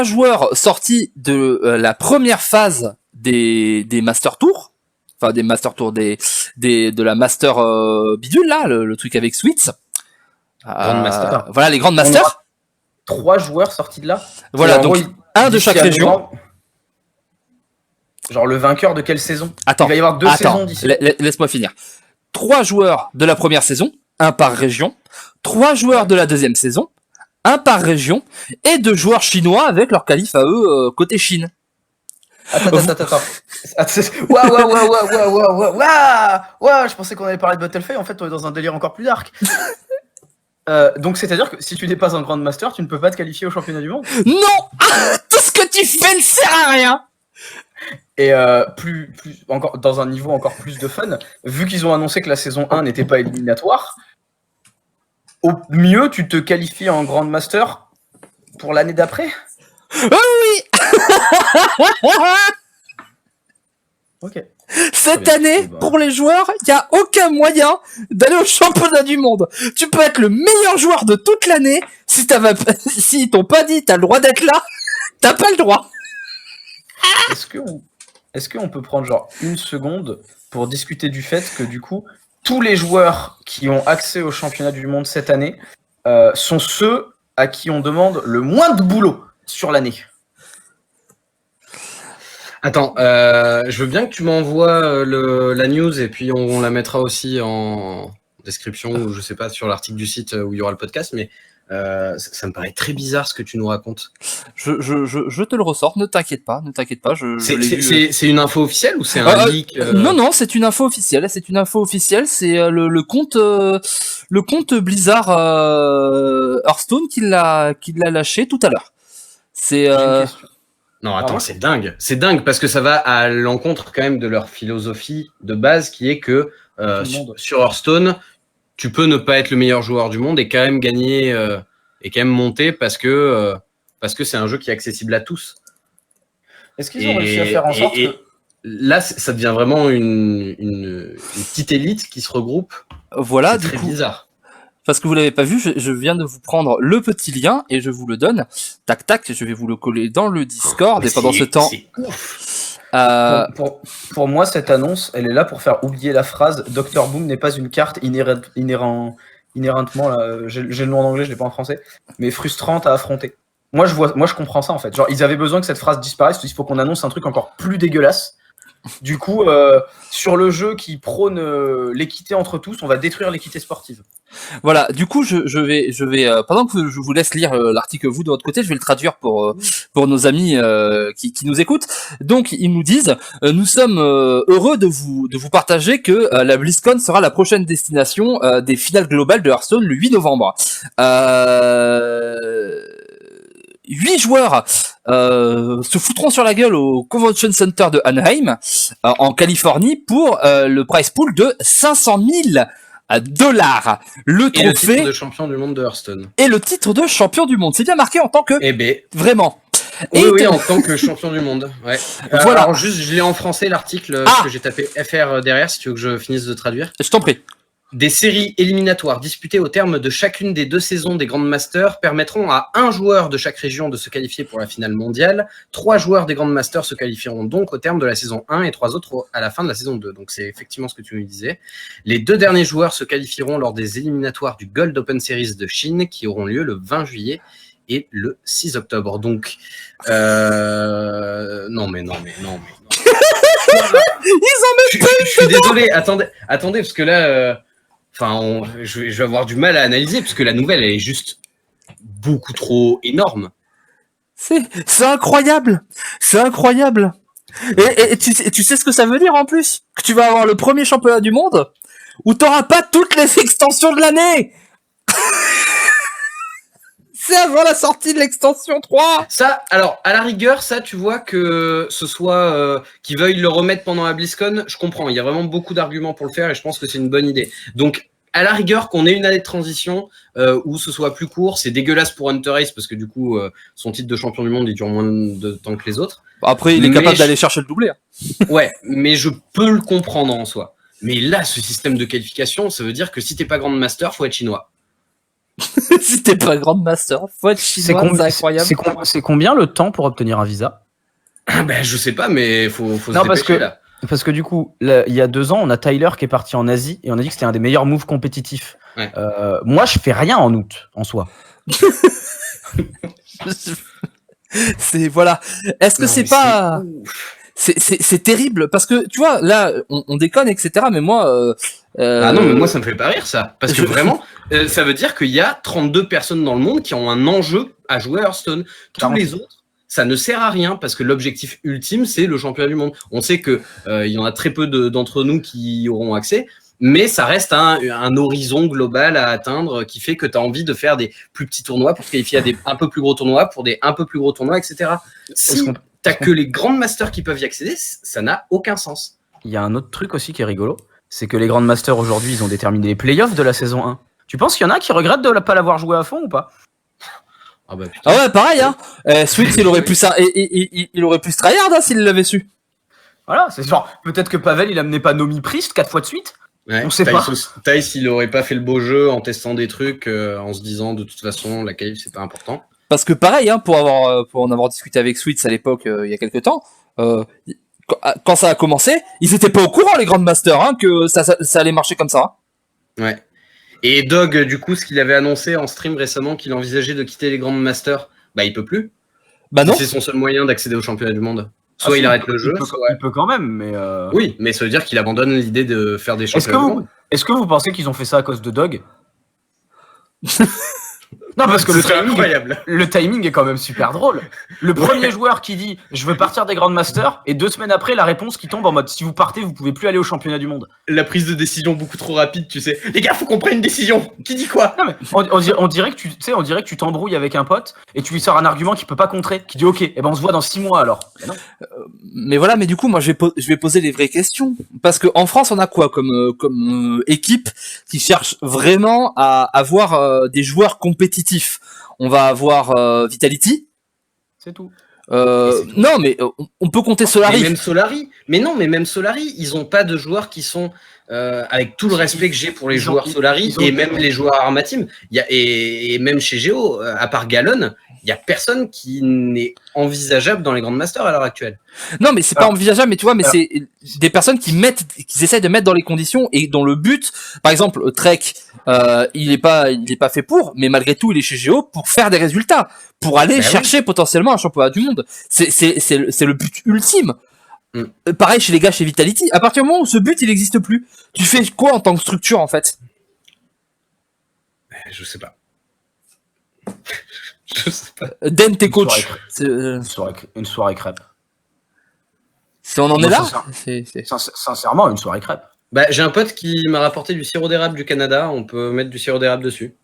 Speaker 1: joueurs sortis de la première phase des Master Tours. Enfin, des Master Tours, de la Master bidule, là, le truc avec Sweets.
Speaker 3: Grande Master.
Speaker 1: Voilà, les grandes Masters.
Speaker 2: 3 joueurs sortis de là.
Speaker 1: Voilà, donc un de chaque région.
Speaker 2: Genre le vainqueur de quelle saison?
Speaker 1: Attends,
Speaker 2: il va y avoir 2 saisons d'ici.
Speaker 1: Laisse-moi finir. 3 joueurs de la première saison, 1 par région. 3 joueurs de la deuxième saison, 1 par région. Et 2 joueurs chinois avec leur qualif à eux côté Chine.
Speaker 2: Attends. Waouh, je pensais qu'on allait parler de Battlefield, en fait on est dans un délire encore plus dark. Donc c'est-à-dire que si tu n'es pas un Grandmaster, tu ne peux pas te qualifier au championnat du monde.
Speaker 1: Non. Tout ce que tu fais ne sert à rien.
Speaker 2: Et plus encore dans un niveau encore plus de fun, vu qu'ils ont annoncé que la saison 1 n'était pas éliminatoire, au mieux tu te qualifies en Grandmaster pour l'année d'après.
Speaker 1: Oui.
Speaker 2: Ok.
Speaker 1: Cette année, pour les joueurs, il n'y a aucun moyen d'aller au championnat du monde. Tu peux être le meilleur joueur de toute l'année. Si ils t'ont pas dit t'as le droit d'être là, t'as pas le droit.
Speaker 2: Est-ce qu'on peut prendre genre une seconde pour discuter du fait que du coup, tous les joueurs qui ont accès au championnat du monde cette année sont ceux à qui on demande le moins de boulot sur l'année.
Speaker 3: Attends, je veux bien que tu m'envoies la news et puis on la mettra aussi en description ou je sais pas sur l'article du site où il y aura le podcast, mais ça me paraît très bizarre ce que tu nous racontes.
Speaker 1: Je te le ressors, ne t'inquiète pas.
Speaker 3: C'est une info officielle ou c'est un leak
Speaker 1: Non, c'est une info officielle. C'est le compte Blizzard Hearthstone qui l'a lâché tout à l'heure. C'est
Speaker 3: Non, attends, c'est dingue. C'est dingue parce que ça va à l'encontre quand même de leur philosophie de base qui est que sur Hearthstone, tu peux ne pas être le meilleur joueur du monde et quand même gagner et quand même monter parce que c'est un jeu qui est accessible à tous.
Speaker 2: Est-ce qu'ils ont réussi à faire en sorte que...
Speaker 3: Là, ça devient vraiment une petite élite qui se regroupe.
Speaker 1: Voilà,
Speaker 3: c'est très bizarre.
Speaker 1: Parce que vous l'avez pas vu, je viens de vous prendre le petit lien et je vous le donne. Tac tac, je vais vous le coller dans le Discord et pendant ce temps.
Speaker 3: C'est ouf.
Speaker 2: Pour moi, cette annonce, elle est là pour faire oublier la phrase Dr Boom n'est pas une carte inhéremment. J'ai le nom en anglais, je l'ai pas en français, mais frustrante à affronter. Moi, je comprends ça en fait. Genre, ils avaient besoin que cette phrase disparaisse. Il faut qu'on annonce un truc encore plus dégueulasse. Du coup, sur le jeu qui prône l'équité entre tous, on va détruire l'équité sportive.
Speaker 1: Voilà, du coup, je vais pendant que je vous laisse lire l'article vous de votre côté, je vais le traduire pour nos amis qui nous écoutent. Donc, ils nous disent nous sommes heureux de vous partager que la BlizzCon sera la prochaine destination des finales globales de Hearthstone le 8 novembre. 8 joueurs se foutront sur la gueule au Convention Center de Anaheim en Californie pour le prize pool de 500 000 $. Le trophée
Speaker 3: et le titre de champion du monde de Hearthstone.
Speaker 1: Et le titre de champion du monde. C'est bien marqué en tant que... Vraiment.
Speaker 3: Oui, en tant que champion du monde. Ouais.
Speaker 1: Voilà.
Speaker 3: Alors juste, je l'ai en français l'article parce que j'ai tapé FR derrière si tu veux que je finisse de traduire.
Speaker 1: Je t'en prie.
Speaker 3: Des séries éliminatoires disputées au terme de chacune des 2 saisons des Grandmasters permettront à un joueur de chaque région de se qualifier pour la finale mondiale. 3 joueurs des Grandmasters se qualifieront donc au terme de la saison 1 et 3 autres à la fin de la saison 2. Donc c'est effectivement ce que tu nous disais. Les 2 derniers joueurs se qualifieront lors des éliminatoires du Gold Open Series de Chine qui auront lieu le 20 juillet et le 6 octobre. Donc, non.
Speaker 1: Ils ont même pas
Speaker 3: je suis désolé, attendez, parce que là... je vais avoir du mal à analyser parce que la nouvelle elle est juste beaucoup trop énorme.
Speaker 1: C'est incroyable, c'est incroyable. Et tu sais ce que ça veut dire en plus? Que tu vas avoir le premier championnat du monde où t'auras pas toutes les extensions de l'année. C'est avant la sortie de l'extension 3.
Speaker 3: Ça, alors à la rigueur, ça tu vois que ce soit qu'ils veuillent le remettre pendant la BlizzCon, je comprends. Il y a vraiment beaucoup d'arguments pour le faire et je pense que c'est une bonne idée. Donc à la rigueur qu'on ait une année de transition où ce soit plus court, c'est dégueulasse pour Hunter Ace parce que du coup son titre de champion du monde il dure moins de temps que les autres.
Speaker 1: Après il est capable d'aller chercher le doublé.
Speaker 3: Ouais, mais je peux le comprendre en soi. Mais là, ce système de qualification, ça veut dire que si t'es pas Grandmaster, faut être chinois.
Speaker 1: Si t'es pas Grandmaster, faut être chinois, c'est incroyable.
Speaker 4: C'est combien le temps pour obtenir un visa?
Speaker 3: Ben, je sais pas, mais faut se dépêcher là.
Speaker 4: Parce que du coup, là, il y a 2 ans, on a Tyler qui est parti en Asie et on a dit que c'était un des meilleurs moves compétitifs.
Speaker 3: Ouais.
Speaker 4: Moi, je fais rien en août, en soi.
Speaker 1: C'est voilà. Est-ce que c'est pas... C'est terrible parce que tu vois là on déconne etc mais moi
Speaker 3: ah non mais moi ça me fait pas rire ça parce que vraiment ça veut dire qu'il y a 32 personnes dans le monde qui ont un enjeu à jouer à Hearthstone. Tous les autres ça ne sert à rien parce que l'objectif ultime c'est le championnat du monde. On sait que il y en a très peu d'entre nous qui auront accès mais ça reste un horizon global à atteindre qui fait que tu as envie de faire des plus petits tournois pour te qualifier à des un peu plus gros tournois, pour des un peu plus gros tournois, etc. Si t'as que les grands masters qui peuvent y accéder, ça n'a aucun sens.
Speaker 4: Il y a un autre truc aussi qui est rigolo, c'est que les Grand Masters aujourd'hui, ils ont déterminé les playoffs de la saison 1. Tu penses qu'il y en a qui regrettent de ne pas l'avoir joué à fond ou pas?
Speaker 3: Ah bah putain.
Speaker 1: Ah ouais, pareil, hein. Switch, il aurait pu ça, il aurait pu se tryhard hein, s'il l'avait su.
Speaker 4: Voilà, c'est genre, peut-être que Pavel, il amenait pas Nomi Priest 4 fois de suite.
Speaker 3: Ouais,
Speaker 4: On sait pas.
Speaker 3: Tice, il aurait pas fait le beau jeu en testant des trucs, en se disant de toute façon la qualif c'est pas important.
Speaker 1: Parce que pareil, hein, pour en avoir discuté avec Switch à l'époque, il y a quelques temps, quand ça a commencé, ils étaient pas au courant les Grandmasters, hein, que ça allait marcher comme ça. Hein.
Speaker 3: Ouais. Et Dog, du coup, ce qu'il avait annoncé en stream récemment, qu'il envisageait de quitter les Grandmasters, bah il peut plus.
Speaker 1: Bah non.
Speaker 3: C'est son seul moyen d'accéder au championnat du monde. Soit il arrête le jeu,
Speaker 4: il peut quand même, mais.
Speaker 3: Oui, mais ça veut dire qu'il abandonne l'idée de faire des championnats du monde.
Speaker 4: Est-ce que vous pensez qu'ils ont fait ça à cause de Dog? Non, parce que le timing est quand même super drôle. Le premier joueur qui dit je veux partir des Grandmasters, et 2 semaines après, la réponse qui tombe en mode si vous partez, vous pouvez plus aller au championnat du monde.
Speaker 3: La prise de décision beaucoup trop rapide, tu sais. Les gars, faut qu'on prenne une décision. Qui dit quoi?
Speaker 4: Non, mais on dirait que tu t'embrouilles avec un pote et tu lui sors un argument qu'il peut pas contrer, qui dit ok, et ben on se voit dans 6 mois alors. Mais non.
Speaker 1: Mais voilà, mais du coup, moi, je vais poser les vraies questions. Parce que en France, on a quoi comme équipe qui cherche vraiment à avoir des joueurs compétitifs? On va avoir Vitality.
Speaker 4: C'est tout.
Speaker 1: Non, mais on peut compter Solari.
Speaker 3: Mais même Solari. Mais non, mais même Solari, ils ont pas de joueurs qui sont avec tout le respect que j'ai pour les joueurs Solari et même les joueurs Arma Team. Et même chez Géo, à part Galon, il y a personne qui n'est envisageable dans les Grandes Masters à l'heure actuelle.
Speaker 1: Non, mais c'est pas envisageable, mais tu vois, mais c'est des personnes qui essaient de mettre dans les conditions et dont le but, par exemple, Trek, il est pas fait pour, mais malgré tout, il est chez Géo pour faire des résultats, pour aller chercher potentiellement un championnat du monde. C'est le but ultime. Pareil chez les gars chez Vitality. À partir du moment où ce but il n'existe plus, tu fais quoi en tant que structure en fait?
Speaker 3: Je sais pas. Je sais pas.
Speaker 1: Den, t'es coach.
Speaker 4: Une soirée crêpe.
Speaker 1: Si on en est là,
Speaker 4: sincèrement, une soirée crêpe.
Speaker 3: Bah, j'ai un pote qui m'a rapporté du sirop d'érable du Canada. On peut mettre du sirop d'érable dessus.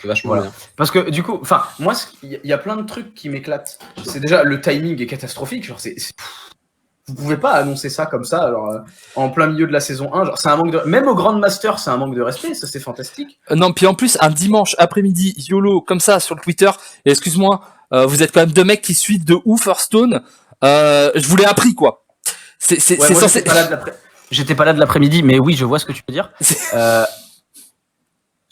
Speaker 3: C'est vachement bien.
Speaker 4: Parce que du coup, enfin, moi, il y a plein de trucs qui m'éclatent. C'est déjà le timing est catastrophique. Genre, vous pouvez pas annoncer ça comme ça, alors en plein milieu de la saison 1. Genre, c'est un manque de, même au Grand Master, c'est un manque de respect. Ça, c'est fantastique.
Speaker 1: Non, puis en plus, un dimanche après-midi, YOLO, comme ça, sur le Twitter. Et excuse-moi, vous êtes quand même 2 mecs qui suivent de ouf Hearthstone. Je vous l'ai appris, quoi. C'est censé.
Speaker 4: J'étais pas là de l'après-midi, mais oui, je vois ce que tu peux dire.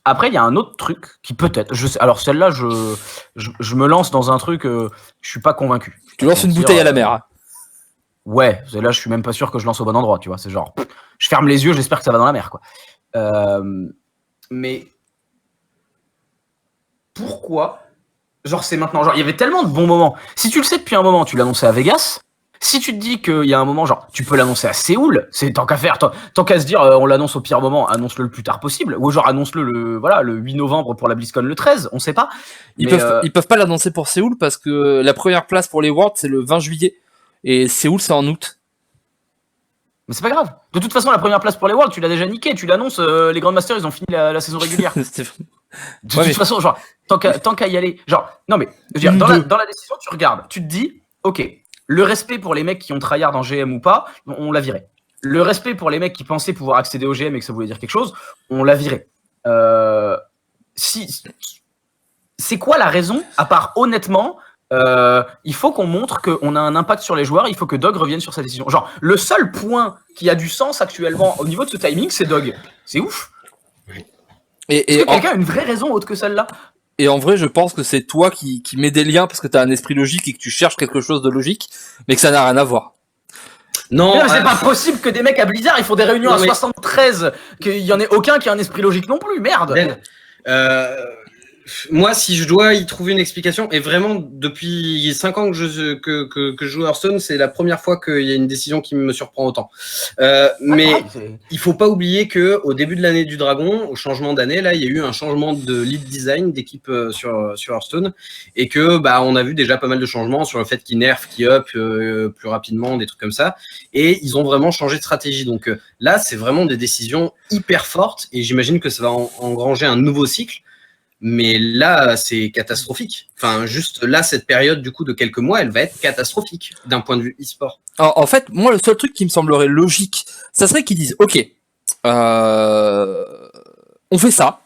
Speaker 4: Après, il y a un autre truc qui peut-être. Alors celle-là, je me lance dans un truc. Je suis pas convaincu.
Speaker 1: Tu lances une bouteille à la mer. Hein.
Speaker 4: Ouais, là, je suis même pas sûr que je lance au bon endroit. Tu vois, c'est genre, je ferme les yeux, j'espère que ça va dans la mer, quoi. Mais pourquoi? Genre, c'est maintenant. Genre, il y avait tellement de bons moments. Si tu le sais depuis un moment, tu l'annonçais à Vegas. Si tu te dis qu'il y a un moment, genre, tu peux l'annoncer à Séoul, c'est tant qu'à faire, tant qu'à se dire, on l'annonce au pire moment, annonce-le le plus tard possible, ou genre annonce-le le 8 novembre pour la BlizzCon le 13, on sait pas.
Speaker 1: Ils peuvent pas l'annoncer pour Séoul parce que la première place pour les Worlds c'est le 20 juillet et Séoul c'est en août.
Speaker 4: Mais c'est pas grave. De toute façon, la première place pour les Worlds, tu l'as déjà niqué, tu l'annonces, les Grandmasters, ils ont fini la saison régulière. De toute façon, genre, tant qu'à y aller, genre, non mais, je veux dire, dans la décision, tu regardes, tu te dis, ok. Le respect pour les mecs qui ont tryhard en GM ou pas, on l'a viré. Le respect pour les mecs qui pensaient pouvoir accéder au GM et que ça voulait dire quelque chose, on l'a viré. C'est quoi la raison, à part honnêtement, il faut qu'on montre qu'on a un impact sur les joueurs, il faut que Dog revienne sur sa décision. Genre, le seul point qui a du sens actuellement au niveau de ce timing, c'est Dog. C'est ouf. Est-ce que quelqu'un a une vraie raison autre que celle-là?
Speaker 1: Et en vrai, je pense que c'est toi qui mets des liens parce que t'as un esprit logique et que tu cherches quelque chose de logique, mais que ça n'a rien à voir.
Speaker 4: Non, mais c'est pas possible que des mecs à Blizzard, ils font des réunions à 73, qu'il y en ait aucun qui a un esprit logique non plus, merde.
Speaker 3: Moi, si je dois y trouver une explication, et vraiment depuis 5 ans que je joue à Hearthstone, c'est la première fois qu'il y a une décision qui me surprend autant. Mais il faut pas oublier que au début de l'année du Dragon, au changement d'année, là, il y a eu un changement de lead design d'équipe sur Hearthstone, et que on a vu déjà pas mal de changements sur le fait qu'ils nerfent, qu'ils up plus rapidement, des trucs comme ça, et ils ont vraiment changé de stratégie. Donc là, c'est vraiment des décisions hyper fortes, et j'imagine que ça va engranger un nouveau cycle. Mais là, c'est catastrophique. Enfin, juste là, cette période du coup de quelques mois, elle va être catastrophique d'un point de vue e-sport.
Speaker 1: En fait, moi, le seul truc qui me semblerait logique, ça serait qu'ils disent, ok, on fait ça,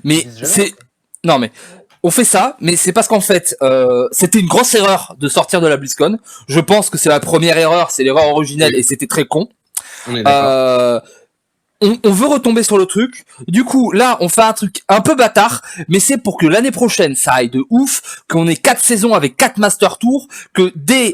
Speaker 1: mais c'est non mais on fait ça, mais c'est parce qu'en fait, c'était une grosse erreur de sortir de la BlizzCon. Je pense que c'est la première erreur, c'est l'erreur originelle et c'était très con.
Speaker 3: On est d'accord.
Speaker 1: On veut retomber sur le truc. Du coup, là, on fait un truc un peu bâtard, mais c'est pour que l'année prochaine, ça aille de ouf, qu'on ait 4 saisons avec 4 Master Tours, que dès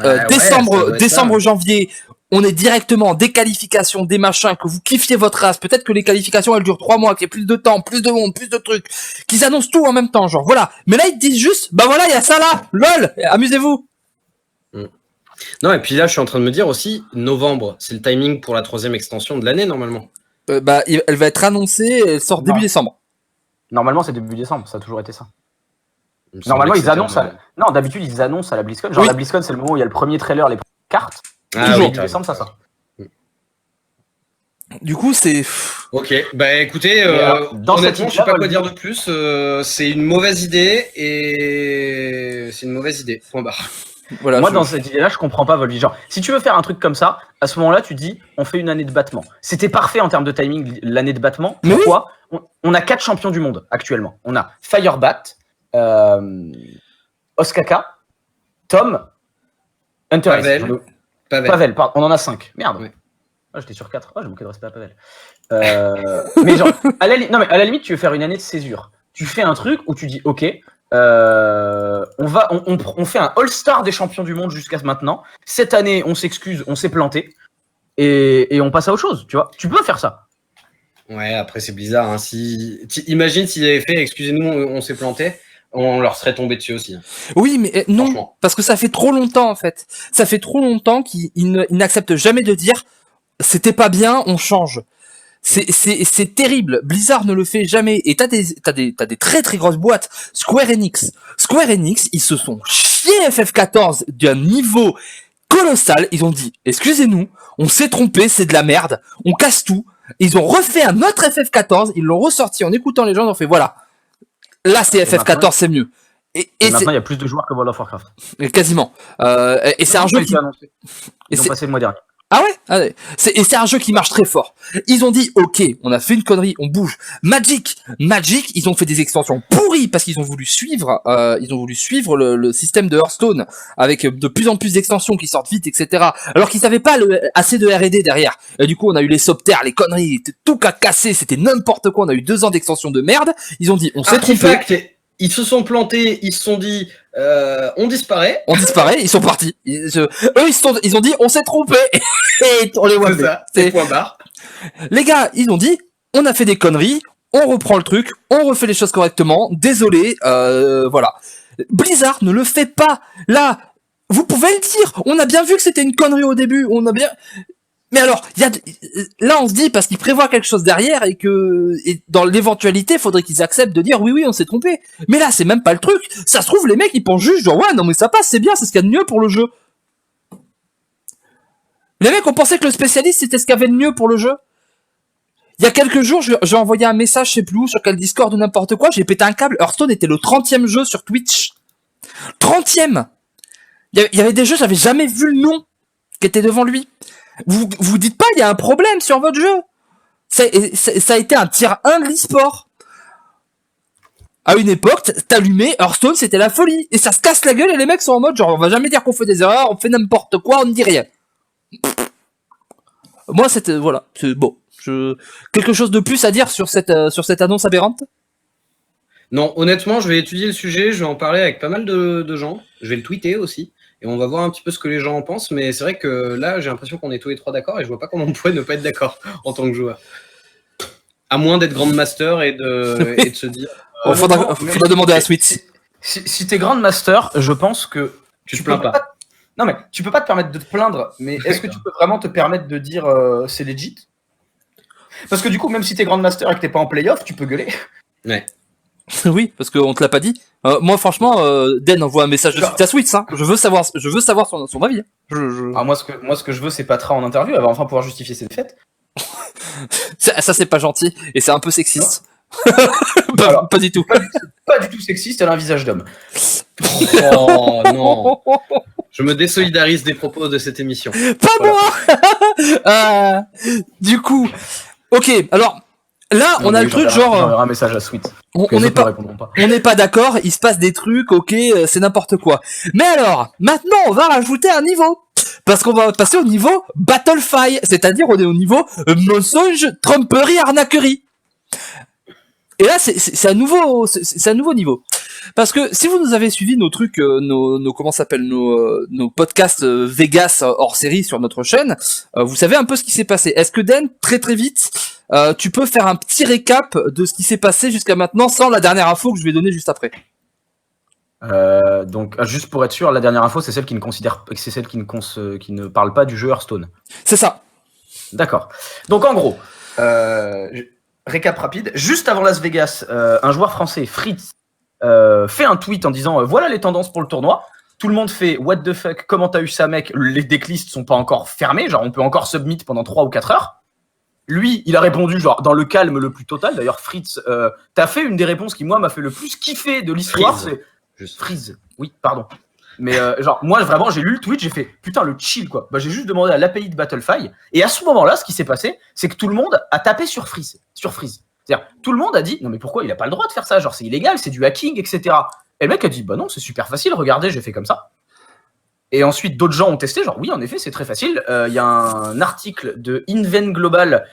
Speaker 1: décembre, janvier, on est directement des qualifications, des machins, que vous kiffiez votre race. Peut-être que les qualifications, elles durent 3 mois, qu'il y ait plus de temps, plus de monde, plus de trucs, qu'ils annoncent tout en même temps, genre, voilà. Mais là, ils te disent juste, bah voilà, il y a ça là, lol, amusez-vous.
Speaker 3: Non, et puis là, je suis en train de me dire aussi, novembre, c'est le timing pour la 3e extension de l'année, normalement.
Speaker 1: Elle va être annoncée, elle sort début décembre.
Speaker 2: Normalement, c'est début décembre, ça a toujours été ça. Normalement, ils annoncent. Non, d'habitude, ils annoncent à la BlizzCon. Genre, la BlizzCon, c'est le moment où il y a le premier trailer, les premières cartes. Toujours début décembre, ça sort.
Speaker 1: Du coup, c'est.
Speaker 3: Ok, écoutez, honnêtement, je sais pas quoi dire de plus. C'est une mauvaise idée et c'est une mauvaise idée. Point barre.
Speaker 2: Voilà, moi, dans cette idée-là, je comprends pas Volvi. Genre, si tu veux faire un truc comme ça, à ce moment-là, tu dis, on fait une année de battement. C'était parfait en termes de timing, l'année de battement. Pourquoi ? On a 4 champions du monde actuellement. On a Firebat, Ostkaka, Tom, Hunter Pavel. Pardon, on en a 5. Merde. Oui. Ah, j'étais sur 4. J'ai manqué de respect à Pavel. Mais genre, à la limite, tu veux faire une année de césure. Tu fais un truc où tu dis, ok, on fait un All-Star des champions du monde jusqu'à maintenant. Cette année, on s'excuse, on s'est planté et on passe à autre chose, tu vois. Tu peux faire ça.
Speaker 3: Ouais, après c'est bizarre. Hein. Imagine s'ils avaient fait, excusez-nous, on s'est planté, on leur serait tombé dessus aussi.
Speaker 1: Oui, mais non, parce que ça fait trop longtemps en fait. Ça fait trop longtemps qu'ils n'acceptent jamais de dire c'était pas bien, on change. C'est terrible. Blizzard ne le fait jamais. Et t'as des très très grosses boîtes. Square Enix, ils se sont chiés FF14 d'un niveau colossal. Ils ont dit, excusez-nous, on s'est trompé, c'est de la merde. On casse tout. Ils ont refait un autre FF14. Ils l'ont ressorti en écoutant les gens. Ils ont fait, voilà. Là, c'est FF14, c'est mieux.
Speaker 2: Et maintenant, il y a plus de joueurs que World of Warcraft.
Speaker 1: Quasiment. Et c'est un jeu qui...
Speaker 2: Ils ont passé le mois dernier.
Speaker 1: Ah ouais, c'est un jeu qui marche très fort. Ils ont dit, ok, on a fait une connerie, on bouge. Magic, ils ont fait des extensions pourries parce qu'ils ont voulu suivre, le système de Hearthstone avec de plus en plus d'extensions qui sortent vite, etc. Alors qu'ils n'avaient pas assez de R&D derrière. Et du coup, on a eu les Sobter, les conneries, tout qu'à casser, c'était n'importe quoi. On a eu 2 ans d'extensions de merde. Ils ont dit, on s'est trompé.
Speaker 3: Ils se sont plantés, ils se sont dit, on disparaît.
Speaker 1: Ils sont partis. Ils ont dit, on s'est trompé. Et on les voit.
Speaker 3: C'est point barre.
Speaker 1: Les gars, ils ont dit, on a fait des conneries, on reprend le truc, on refait les choses correctement, désolé, voilà. Blizzard ne le fait pas. Là, vous pouvez le dire, on a bien vu que c'était une connerie au début, mais alors, là on se dit parce qu'ils prévoient quelque chose derrière et dans l'éventualité, faudrait qu'ils acceptent de dire oui, on s'est trompé. Mais là, c'est même pas le truc. Ça se trouve, les mecs, ils pensent juste genre ouais, non mais ça passe, c'est bien, c'est ce qu'il y a de mieux pour le jeu. Les mecs ont pensé que le spécialiste c'était ce qu'il y avait de mieux pour le jeu. Il y a quelques jours, j'ai envoyé un message, je sais plus où, sur quel Discord ou n'importe quoi, j'ai pété un câble. Hearthstone était le 30e jeu sur Twitch. 30e. Il y avait des jeux, j'avais jamais vu le nom qui était devant lui. Vous dites pas, il y a un problème sur votre jeu. Ça a été un tier 1 de l'e-sport. À une époque, t'allumais Hearthstone, c'était la folie. Et ça se casse la gueule et les mecs sont en mode genre, on va jamais dire qu'on fait des erreurs, on fait n'importe quoi, on ne dit rien. Moi, voilà, c'est bon. Quelque chose de plus à dire sur cette annonce aberrante ?
Speaker 3: Non, honnêtement, je vais étudier le sujet, je vais en parler avec pas mal de gens. Je vais le tweeter aussi. Et on va voir un petit peu ce que les gens en pensent, mais c'est vrai que là, j'ai l'impression qu'on est tous les 3 d'accord et je vois pas comment on pourrait ne pas être d'accord en tant que joueur. À moins d'être Grandmaster et de se dire
Speaker 1: Faudra demander à Sweet.
Speaker 4: Si t'es Grandmaster, je pense que
Speaker 3: tu te plains pas.
Speaker 4: Non mais tu peux pas te permettre de te plaindre, mais est-ce que tu peux vraiment te permettre de dire c'est legit? Parce que du coup, même si t'es Grandmaster et que t'es pas en playoff, tu peux gueuler.
Speaker 3: Ouais.
Speaker 1: Oui, parce qu'on te l'a pas dit. Moi, franchement, Den envoie un message de suite à Sweet. Hein. Je veux savoir son avis.
Speaker 4: Ah, moi, ce que je veux, c'est Patra en interview. Elle va enfin pouvoir justifier ses défaites.
Speaker 1: Ça, c'est pas gentil et c'est un peu sexiste. Pas du tout.
Speaker 4: Pas du tout sexiste. Elle a un visage d'homme.
Speaker 3: Oh non. Je me désolidarise des propos de cette émission.
Speaker 1: Pas moi. Du coup, ok. Alors là, on a le truc genre.
Speaker 4: J'enverrai un message à Sweet.
Speaker 1: On n'est pas d'accord. Il se passe des trucs. Ok, c'est n'importe quoi. Mais alors, maintenant, on va rajouter un niveau. Parce qu'on va passer au niveau Battlefy, c'est-à-dire on est au niveau mensonge, tromperie, arnaquerie. Et là, c'est un nouveau niveau. Parce que si vous nous avez suivi nos trucs, nos podcasts Vegas hors série sur notre chaîne, vous savez un peu ce qui s'est passé. Est-ce que Den, très très vite, tu peux faire un petit récap de ce qui s'est passé jusqu'à maintenant sans la dernière info que je vais donner juste après?
Speaker 4: Donc, juste pour être sûr, la dernière info, c'est celle qui ne parle pas du jeu Hearthstone.
Speaker 1: C'est ça.
Speaker 4: D'accord. Donc, en gros, récap rapide. Juste avant Las Vegas, un joueur français, Fritz, fait un tweet en disant voilà les tendances pour le tournoi. Tout le monde fait what the fuck, comment t'as eu ça, mec? Les decklists sont pas encore fermés, genre on peut encore submit pendant 3 ou 4 heures. Lui, il a répondu genre dans le calme le plus total. D'ailleurs, Fritz, t'as fait une des réponses qui moi m'a fait le plus kiffer de l'histoire. C'est Freeze. Oui, pardon. Mais genre moi vraiment j'ai lu le tweet, j'ai fait putain le chill quoi. Bah j'ai juste demandé à l'API de Battlefy et à ce moment-là, ce qui s'est passé, c'est que tout le monde a tapé sur Freeze. C'est-à-dire tout le monde a dit non mais pourquoi il a pas le droit de faire ça, genre c'est illégal, c'est du hacking, etc. Et le mec a dit bah non c'est super facile, regardez j'ai fait comme ça. Et ensuite d'autres gens ont testé, genre oui en effet c'est très facile. Il y a un article de Inven Global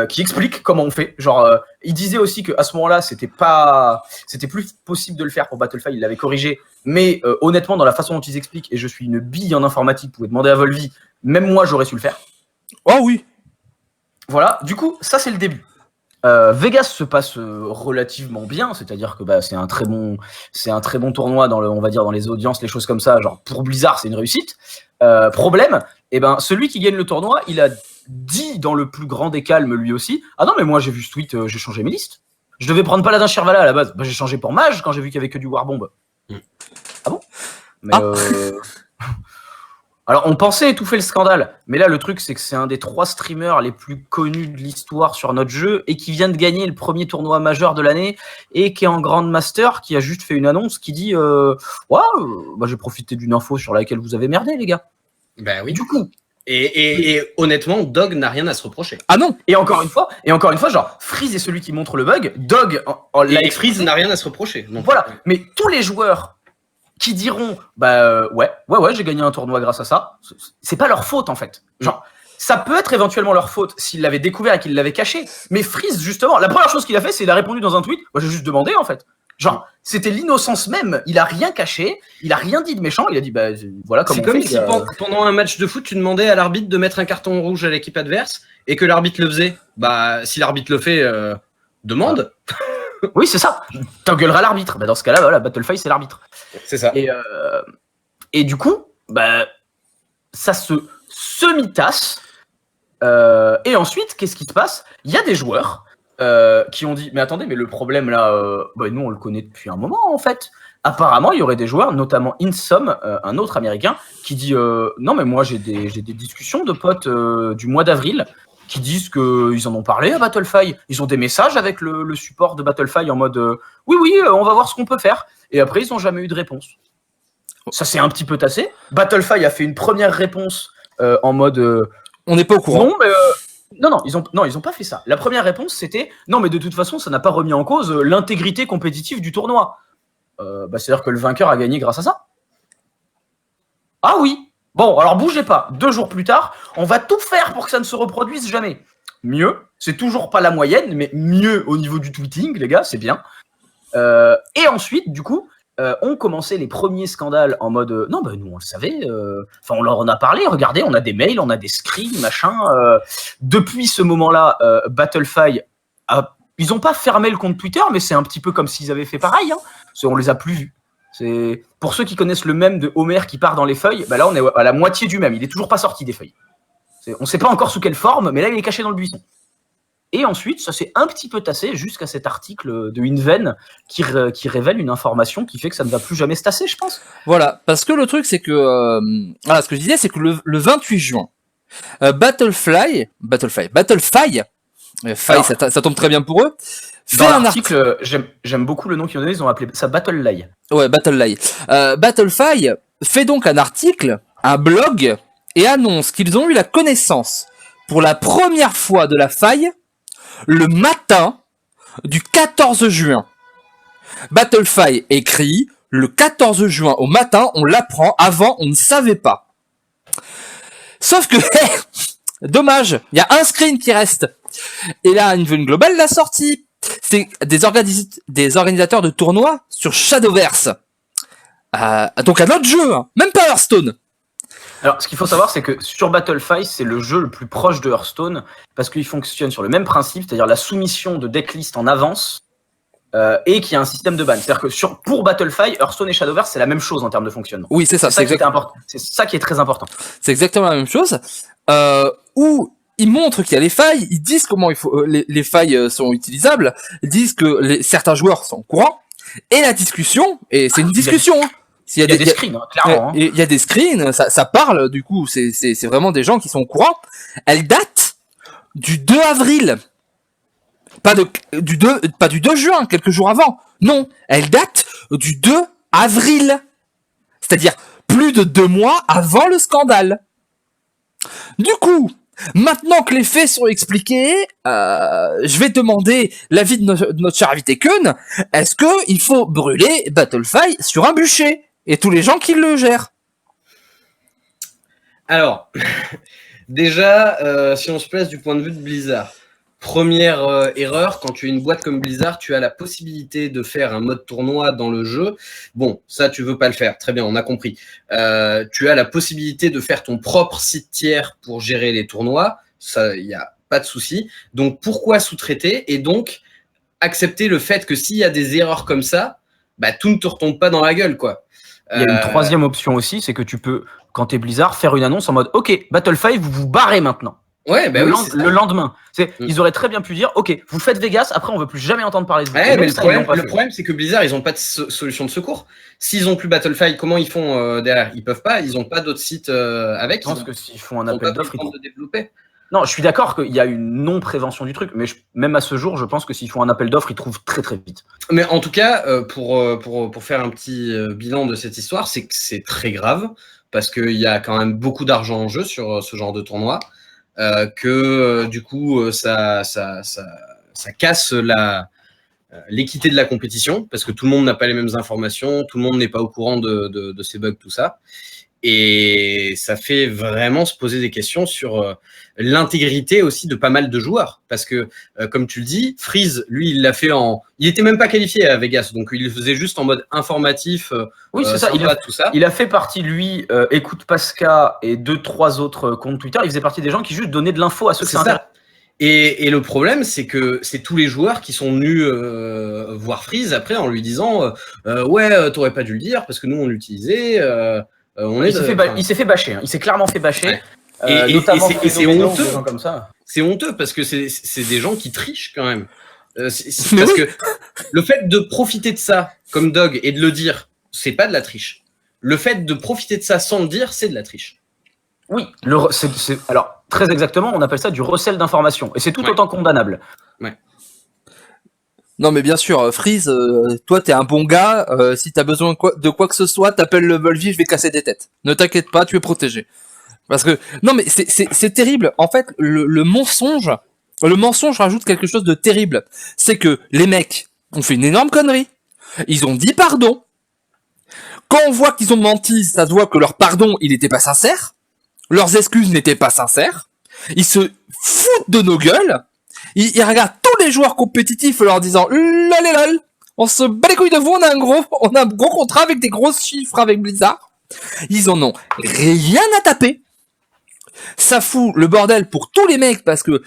Speaker 4: qui explique comment on fait. Genre, il disait aussi qu'à ce moment-là, c'était plus possible de le faire pour Battlefy, il l'avait corrigé. Mais honnêtement, dans la façon dont ils expliquent, et je suis une bille en informatique, vous pouvez demander à Volvi, même moi j'aurais su le faire.
Speaker 1: Oh oui.
Speaker 4: Voilà, du coup, ça c'est le début. Vegas se passe relativement bien, c'est-à-dire que c'est un très bon tournoi on va dire dans les audiences, les choses comme ça. Genre pour Blizzard, c'est une réussite. Problème, celui qui gagne le tournoi, il a dit dans le plus grand des calmes lui aussi ah non mais moi j'ai vu ce tweet, j'ai changé mes listes, je devais prendre Paladin Shirvala à la base, j'ai changé pour Mage quand j'ai vu qu'il y avait que du Warbomb. Ah bon mais alors on pensait étouffer le scandale, mais là le truc c'est que c'est un des 3 streamers les plus connus de l'histoire sur notre jeu et qui vient de gagner le premier tournoi majeur de l'année et qui est en Grandmaster, qui a juste fait une annonce qui dit j'ai profité d'une info sur laquelle vous avez merdé les gars.
Speaker 3: Ben oui. Du coup Et honnêtement, Dog n'a rien à se reprocher.
Speaker 1: Ah non.
Speaker 4: Et encore une fois, genre, Freeze est celui qui montre le bug. Dog,
Speaker 3: et Freeze n'a rien à se reprocher. Donc,
Speaker 4: voilà. Mais tous les joueurs qui diront, ouais, j'ai gagné un tournoi grâce à ça, c'est pas leur faute en fait. Genre, ça peut être éventuellement leur faute s'ils l'avaient découvert et qu'ils l'avaient caché. Mais Freeze, justement, la première chose qu'il a fait, c'est qu'il a répondu dans un tweet. Moi, j'ai juste demandé en fait. Genre, c'était l'innocence même. Il a rien caché, il a rien dit de méchant. Il a dit, voilà comment on fait.
Speaker 3: C'est comme si pendant un match de foot, tu demandais à l'arbitre de mettre un carton rouge à l'équipe adverse et que l'arbitre le faisait. Si l'arbitre le fait, demande.
Speaker 4: Oui, c'est ça. T'engueuleras l'arbitre. Dans ce cas-là, voilà, Battlefy, c'est l'arbitre.
Speaker 3: C'est ça.
Speaker 4: Et du coup, ça se semi-tasse. Et ensuite, qu'est-ce qui se passe? Il y a des joueurs qui ont dit mais attendez, mais le problème là, nous on le connaît depuis un moment en fait. Apparemment il y aurait des joueurs, notamment Insom, un autre américain, qui dit non mais moi j'ai des discussions de potes du mois d'avril qui disent qu'ils en ont parlé à Battlefy, ils ont des messages avec le support de Battlefy en mode oui on va voir ce qu'on peut faire, et après ils n'ont jamais eu de réponse. Ça s'est un petit peu tassé. Battlefy a fait une première réponse en mode
Speaker 1: on n'est pas au courant.
Speaker 4: Non mais Non, ils ont pas fait ça. La première réponse, c'était non, mais de toute façon, ça n'a pas remis en cause l'intégrité compétitive du tournoi. C'est-à-dire que le vainqueur a gagné grâce à ça. Ah oui. Bon, alors bougez pas. 2 jours plus tard, on va tout faire pour que ça ne se reproduise jamais. Mieux, c'est toujours pas la moyenne, mais mieux au niveau du tweeting, les gars, c'est bien. Et ensuite, du coup, ont commencé les premiers scandales en mode non, nous on le savait, on leur en a parlé, regardez, on a des mails, on a des screens, machin. Depuis ce moment-là, Battlefy a ils ont pas fermé le compte Twitter, mais c'est un petit peu comme s'ils avaient fait pareil. Hein. On les a plus vus. C'est pour ceux qui connaissent le mème de Homer qui part dans les feuilles. Bah là, on est à la moitié du mème. Il est toujours pas sorti des feuilles. On sait pas encore sous quelle forme, mais là, il est caché dans le buisson. Et ensuite, ça s'est un petit peu tassé jusqu'à cet article de Inven qui révèle une information qui fait que ça ne va plus jamais se tasser, je pense.
Speaker 1: Voilà, parce que le truc, c'est que... voilà, ce que je disais, c'est que le 28 juin, Battlefy, ça tombe très bien pour eux, fait
Speaker 4: dans
Speaker 1: un
Speaker 4: l'article, j'aime beaucoup le nom qu'ils ont donné, ils ont appelé ça Battlefy.
Speaker 1: Ouais, Battlefy. Battlefy fait donc un article, un blog, et annonce qu'ils ont eu la connaissance, pour la première fois de la faille, le matin du 14 juin. Battlefy écrit, le 14 juin au matin, on l'apprend, avant on ne savait pas. Sauf que, dommage, il y a un screen qui reste. Et là, Inven Global l'a sorti. C'est des organisateurs de tournois sur Shadowverse. Donc un autre jeu, hein, même pas Hearthstone.
Speaker 4: Alors, ce qu'il faut savoir, c'est que sur Battlefy, c'est le jeu le plus proche de Hearthstone, parce qu'il fonctionne sur le même principe, c'est-à-dire la soumission de decklist en avance, et qu'il y a un système de ban. C'est-à-dire que pour Battlefy, Hearthstone et Shadowverse, c'est la même chose en termes de fonctionnement.
Speaker 1: Oui, c'est ça.
Speaker 4: C'est ça qui est très important.
Speaker 1: C'est exactement la même chose. Où ils montrent qu'il y a les failles, ils disent comment les failles sont utilisables, ils disent que certains joueurs sont au courant, et la discussion, et c'est une discussion, hein.
Speaker 4: Il y a des screens, hein, clairement.
Speaker 1: Il y a des screens, ça parle, du coup, c'est vraiment des gens qui sont au courant. Elle date du 2 avril. Pas du 2 juin, quelques jours avant. Non, elle date du 2 avril. C'est-à-dire plus de 2 mois avant le scandale. Du coup, maintenant que les faits sont expliqués, je vais demander l'avis de notre cher invité Keun. Est-ce que il faut brûler Battlefy sur un bûcher et tous les gens qui le gèrent?
Speaker 3: Alors, déjà, si on se place du point de vue de Blizzard, première erreur, quand tu es une boîte comme Blizzard, tu as la possibilité de faire un mode tournoi dans le jeu. Bon, ça, tu veux pas le faire. Très bien, on a compris. Tu as la possibilité de faire ton propre site tiers pour gérer les tournois. Ça, il n'y a pas de souci. Donc, pourquoi sous-traiter et donc accepter le fait que s'il y a des erreurs comme ça, bah, tout ne te retombe pas dans la gueule, quoi.
Speaker 4: Il y a une troisième option aussi, c'est que tu peux, quand t'es Blizzard, faire une annonce en mode « Ok, Battlefy, vous vous barrez maintenant ».
Speaker 3: Ouais, bah
Speaker 4: le lendemain. Ils auraient très bien pu dire « Ok, vous faites Vegas, après on veut plus jamais entendre parler de vous ».
Speaker 3: Ouais, mais le problème, c'est que Blizzard, ils n'ont pas de solution de secours. S'ils n'ont plus Battlefy, comment ils font derrière? Ils peuvent pas, ils n'ont pas d'autres sites avec.
Speaker 4: Je pense que s'ils font un appel d'offres,
Speaker 3: ils de développer.
Speaker 4: Non, je suis d'accord qu'il y a une non-prévention du truc, mais même à ce jour, je pense que s'ils font un appel d'offres, ils trouvent très très vite.
Speaker 3: Mais en tout cas, pour faire un petit bilan de cette histoire, c'est que c'est très grave, parce qu'il y a quand même beaucoup d'argent en jeu sur ce genre de tournoi, du coup, ça casse l'équité de la compétition, parce que tout le monde n'a pas les mêmes informations, tout le monde n'est pas au courant de ces bugs, tout ça. Et ça fait vraiment se poser des questions sur l'intégrité aussi de pas mal de joueurs. Parce que, comme tu le dis, Freeze, lui, il l'a fait il était même pas qualifié à Vegas, donc il le faisait juste en mode informatif.
Speaker 4: Oui, c'est ça.
Speaker 3: Tout ça.
Speaker 4: Il a fait partie, lui, Écoute Pasca et 2-3 autres comptes Twitter. Il faisait partie des gens qui juste donnaient de l'info à ceux qui s'intéressent.
Speaker 3: Et le problème, c'est que c'est tous les joueurs qui sont venus voir Freeze après en lui disant ouais, t'aurais pas dû le dire parce que nous, on l'utilisait.
Speaker 4: Il s'est fait bâcher. Hein. Il s'est clairement fait bâcher.
Speaker 3: Ouais. Et c'est honteux.
Speaker 4: Comme ça.
Speaker 3: C'est honteux parce que c'est des gens qui trichent quand même. Parce que le fait de profiter de ça comme Dog et de le dire, c'est pas de la triche. Le fait de profiter de ça sans le dire, c'est de la triche.
Speaker 4: Oui, alors très exactement, on appelle ça du recel d'informations. Et c'est tout autant condamnable.
Speaker 3: Ouais.
Speaker 1: Non mais bien sûr, Freeze, toi t'es un bon gars, si t'as besoin de quoi que ce soit, t'appelles le Volvi, je vais casser des têtes. Ne t'inquiète pas, tu es protégé. Parce que, non mais c'est terrible, en fait, le mensonge rajoute quelque chose de terrible. C'est que les mecs ont fait une énorme connerie, ils ont dit pardon, quand on voit qu'ils ont menti, ça se voit que leur pardon, il n'était pas sincère, leurs excuses n'étaient pas sincères, ils se foutent de nos gueules, ils regardent tous les joueurs compétitifs en leur disant lol, on se bat les couilles de vous, on a un gros contrat avec des gros chiffres avec Blizzard. Ils en ont rien à taper. Ça fout le bordel pour tous les mecs parce que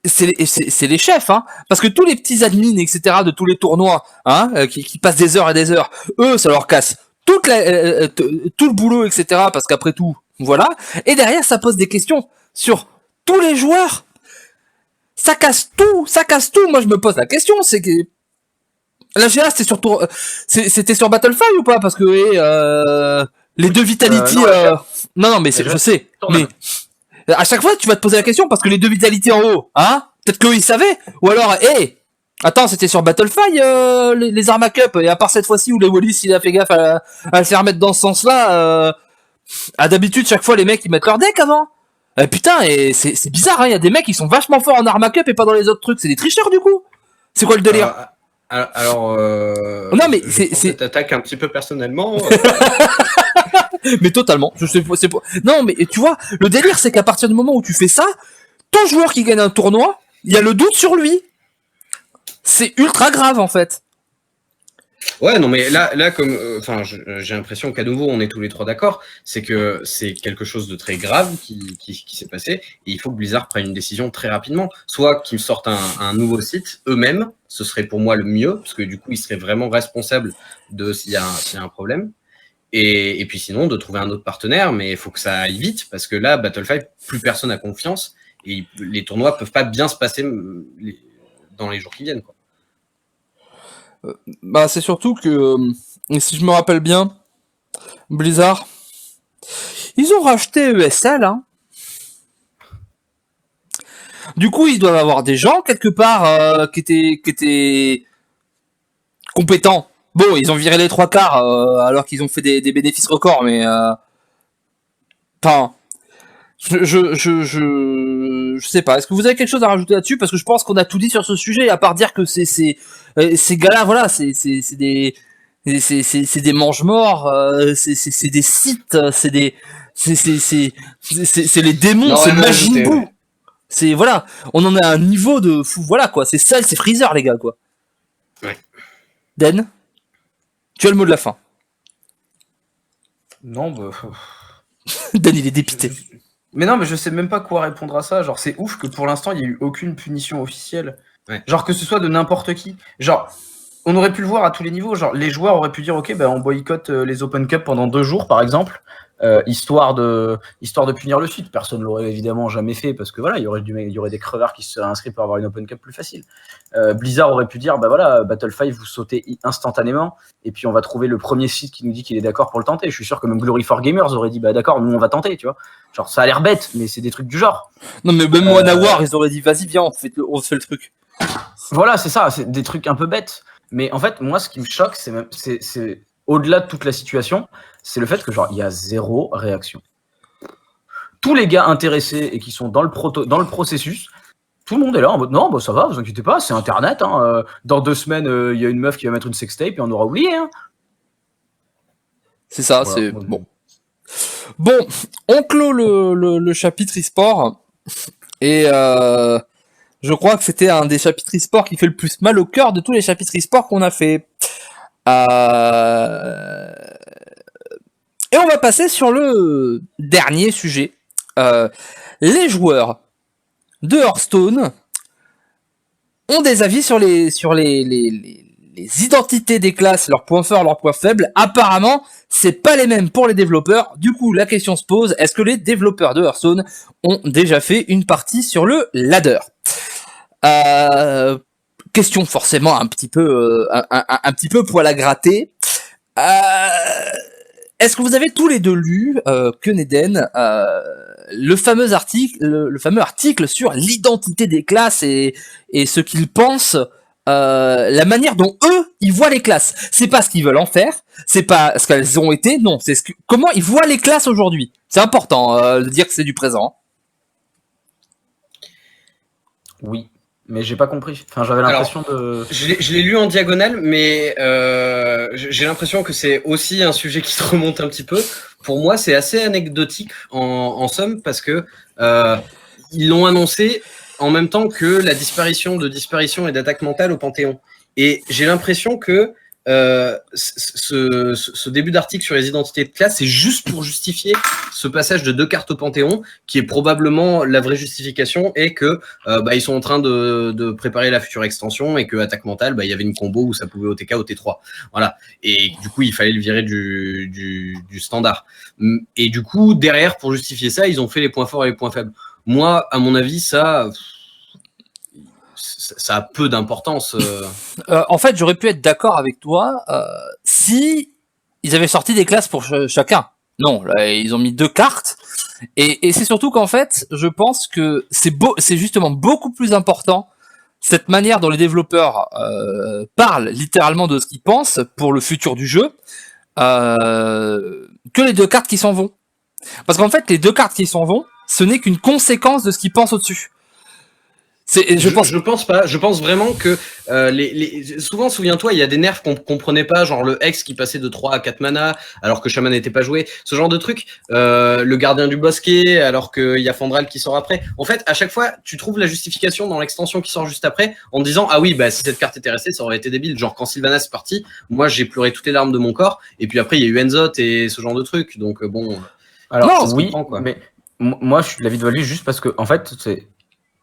Speaker 1: c'est les chefs, hein, parce que tous les petits admins, etc., de tous les tournois, hein, qui passent des heures et des heures, eux, ça leur casse tout le boulot, etc., parce qu'après tout, voilà. Et derrière, ça pose des questions sur tous les joueurs. Ça casse tout. Moi, je me pose la question, c'est que la GA, c'était sur Battlefy ou pas? Parce que les deux Vitality, non, mais je sais, mais à chaque fois, tu vas te poser la question parce que les deux Vitality en haut, hein, peut-être qu'eux ils savaient, ou alors, attends, c'était sur Battlefy les Arma Cup, et à part cette fois-ci où les Wallis il a fait gaffe à le faire mettre dans ce sens-là, d'habitude chaque fois les mecs ils mettent leur deck avant. Putain, et c'est bizarre, hein, il y a des mecs qui sont vachement forts en Arma Cup et pas dans les autres trucs, c'est des tricheurs du coup. C'est quoi le délire?
Speaker 3: Alors,
Speaker 1: non mais
Speaker 3: c'est t'attaques un petit peu personnellement.
Speaker 1: Mais totalement. Non mais tu vois, le délire c'est qu'à partir du moment où tu fais ça, ton joueur qui gagne un tournoi, il y a le doute sur lui. C'est ultra grave en fait.
Speaker 3: Ouais, non, mais là, comme, enfin, j'ai l'impression qu'à nouveau, on est tous les trois d'accord, c'est que c'est quelque chose de très grave qui s'est passé, et il faut que Blizzard prenne une décision très rapidement. Soit qu'ils sortent un nouveau site eux-mêmes, ce serait pour moi le mieux, parce que du coup, ils seraient vraiment responsables de s'il y a un problème. Et puis sinon, de trouver un autre partenaire, mais il faut que ça aille vite, parce que là, Battlefy, plus personne n'a confiance, et les tournois peuvent pas bien se passer dans les jours qui viennent, quoi.
Speaker 1: Bah c'est surtout que si je me rappelle bien, Blizzard, ils ont racheté ESL, hein. Du coup, ils doivent avoir des gens quelque part qui étaient compétents. Bon, ils ont viré les 3/4 alors qu'ils ont fait des bénéfices records, mais enfin, je sais pas. Est-ce que vous avez quelque chose à rajouter là-dessus? Parce que je pense qu'on a tout dit sur ce sujet, à part dire que ces gars-là, voilà, c'est des mange-morts, c'est des sites, c'est les démons,
Speaker 3: non,
Speaker 1: c'est Majin Buu. Ouais. C'est voilà, on en a un niveau de fou, voilà quoi. C'est Cell, c'est Freezer les gars quoi.
Speaker 3: Ouais.
Speaker 1: Den, tu as le mot de la fin.
Speaker 2: Non, bah.
Speaker 1: Den il est dépité.
Speaker 2: Mais non, mais je sais même pas quoi répondre à ça. Genre, c'est ouf que pour l'instant, il y a eu aucune punition officielle.
Speaker 3: Ouais.
Speaker 2: Genre, que ce soit de n'importe qui. Genre, on aurait pu le voir à tous les niveaux. Genre, les joueurs auraient pu dire, ok, ben on boycotte les Open Cup pendant 2 jours, par exemple, histoire de punir le site. Personne l'aurait évidemment jamais fait parce que voilà, il y aurait des crevards qui se seraient inscrits pour avoir une Open Cup plus facile. Blizzard aurait pu dire, bah voilà, Battlefy, vous sautez instantanément, et puis on va trouver le premier site qui nous dit qu'il est d'accord pour le tenter. Je suis sûr que même Glory for Gamers aurait dit, bah d'accord, nous on va tenter, tu vois. Genre, ça a l'air bête, mais c'est des trucs du genre.
Speaker 1: Non, mais même War, ils auraient dit, vas-y, viens, on fait le truc.
Speaker 2: Voilà, c'est ça, c'est des trucs un peu bêtes. Mais en fait, moi, ce qui me choque, c'est au-delà de toute la situation, c'est le fait que genre il y a zéro réaction. Tous les gars intéressés et qui sont dans le processus, tout le monde est là en mode non, bah ça va, vous inquiétez pas, c'est Internet. Hein, dans 2 semaines, il y a une meuf qui va mettre une sextape et on aura oublié. Hein.
Speaker 1: C'est ça, voilà, c'est bon. Bon, on clôt le chapitre e-sport et je crois que c'était un des chapitres e-sport qui fait le plus mal au cœur de tous les chapitres e-sport qu'on a fait. Et on va passer sur le dernier sujet. Les joueurs de Hearthstone ont des avis sur les identités des classes, leurs points forts, leurs points faibles. Apparemment, c'est pas les mêmes pour les développeurs. Du coup, la question se pose, est-ce que les développeurs de Hearthstone ont déjà fait une partie sur le ladder? Question forcément un petit peu poil à gratter. Est-ce que vous avez tous les deux lu que Neden le fameux article sur l'identité des classes et ce qu'ils pensent, la manière dont eux ils voient les classes. C'est pas ce qu'ils veulent en faire, c'est pas ce qu'elles ont été, non, c'est comment ils voient les classes aujourd'hui. C'est important de dire que c'est du présent.
Speaker 2: Oui. Mais j'ai pas compris. Enfin, j'avais l'impression de.
Speaker 3: Je l'ai lu en diagonale, mais j'ai l'impression que c'est aussi un sujet qui se remonte un petit peu. Pour moi, c'est assez anecdotique en somme parce que ils l'ont annoncé en même temps que la disparition et d'attaque mentale au Panthéon. Et j'ai l'impression que ce début d'article sur les identités de classe, c'est juste pour justifier ce passage de 2 cartes au Panthéon, qui est probablement la vraie justification, et que ils sont en train de préparer la future extension, et que attaque mentale, il y avait une combo où ça pouvait OTK, OT3. Voilà. Et du coup, il fallait le virer du standard. Et du coup, derrière, pour justifier ça, ils ont fait les points forts et les points faibles. Moi, à mon avis, ça a peu d'importance.
Speaker 1: En fait, j'aurais pu être d'accord avec toi si ils avaient sorti des classes pour chacun. Non, là, ils ont mis 2 cartes. Et c'est surtout qu'en fait, je pense que c'est justement beaucoup plus important cette manière dont les développeurs parlent littéralement de ce qu'ils pensent pour le futur du jeu que les 2 cartes qui s'en vont. Parce qu'en fait, les 2 cartes qui s'en vont, ce n'est qu'une conséquence de ce qu'ils pensent au-dessus.
Speaker 3: Je pense pas. Je pense vraiment que souvent, souviens-toi, il y a des nerfs qu'on comprenait pas, genre le Hex qui passait de 3 à 4 mana alors que Shaman n'était pas joué, ce genre de truc. Le Gardien du Bosquet alors qu'il y a Fandral qui sort après. En fait, à chaque fois, tu trouves la justification dans l'extension qui sort juste après en disant ah oui, si cette carte était restée, ça aurait été débile. Genre quand Sylvanas est parti, moi j'ai pleuré toutes les larmes de mon corps. Et puis après, il y a eu Enzot et ce genre de truc. Donc bon.
Speaker 2: Alors oui, mais moi je suis de l'avis de Valvi juste parce que en fait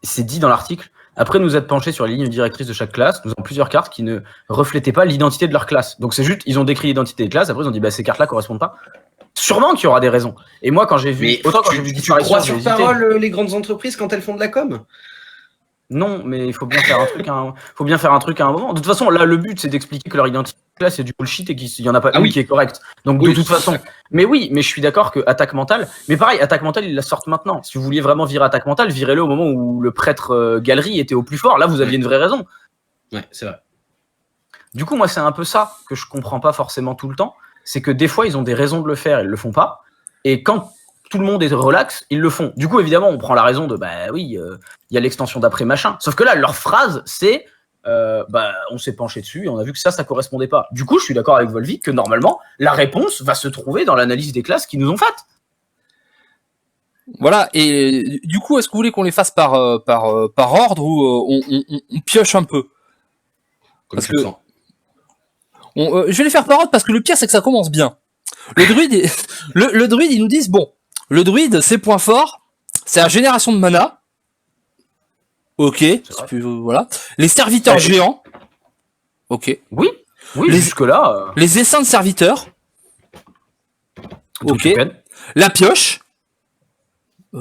Speaker 2: c'est dit dans l'article. Après nous être penchés sur les lignes directrices de chaque classe, nous avons plusieurs cartes qui ne reflétaient pas l'identité de leur classe. Donc c'est juste, ils ont décrit l'identité de classe, après ils ont dit ces cartes-là correspondent pas. Sûrement qu'il y aura des raisons. Et moi quand j'ai vu,
Speaker 3: tu crois sur parole les grandes entreprises quand elles font de la com?
Speaker 2: Non, mais il faut bien faire un truc. Faut bien faire un truc à un moment. De toute façon, là, le but, c'est d'expliquer que leur identité de classe c'est du bullshit et qu'il y en a pas une qui est correcte. Donc de toute façon. Mais oui, mais je suis d'accord que attaque mentale. Mais pareil, attaque mentale, ils la sortent maintenant. Si vous vouliez vraiment virer attaque mentale, virez-le au moment où le prêtre galerie était au plus fort. Là, vous aviez une vraie raison.
Speaker 3: Ouais, c'est vrai.
Speaker 2: Du coup, moi, c'est un peu ça que je comprends pas forcément tout le temps. C'est que des fois, ils ont des raisons de le faire, ils le font pas. Et quand tout le monde est relax, ils le font. Du coup, évidemment, on prend la raison de il y a l'extension d'après machin. Sauf que là, leur phrase, c'est on s'est penché dessus et on a vu que ça correspondait pas. Du coup, je suis d'accord avec Volvic que normalement, la réponse va se trouver dans l'analyse des classes qu'ils nous ont faites.
Speaker 1: Voilà. Et du coup, est-ce que vous voulez qu'on les fasse par ordre ou on pioche un peu? Parce que je vais les faire par ordre parce que le pire, c'est que ça commence bien. Le druide, le druide, ils nous disent le druide, ses points forts, c'est la génération de mana. Ok, voilà. Les serviteurs géants. Ok.
Speaker 2: Oui, jusque-là.
Speaker 1: Les essaims de serviteurs. Ok. La pioche. La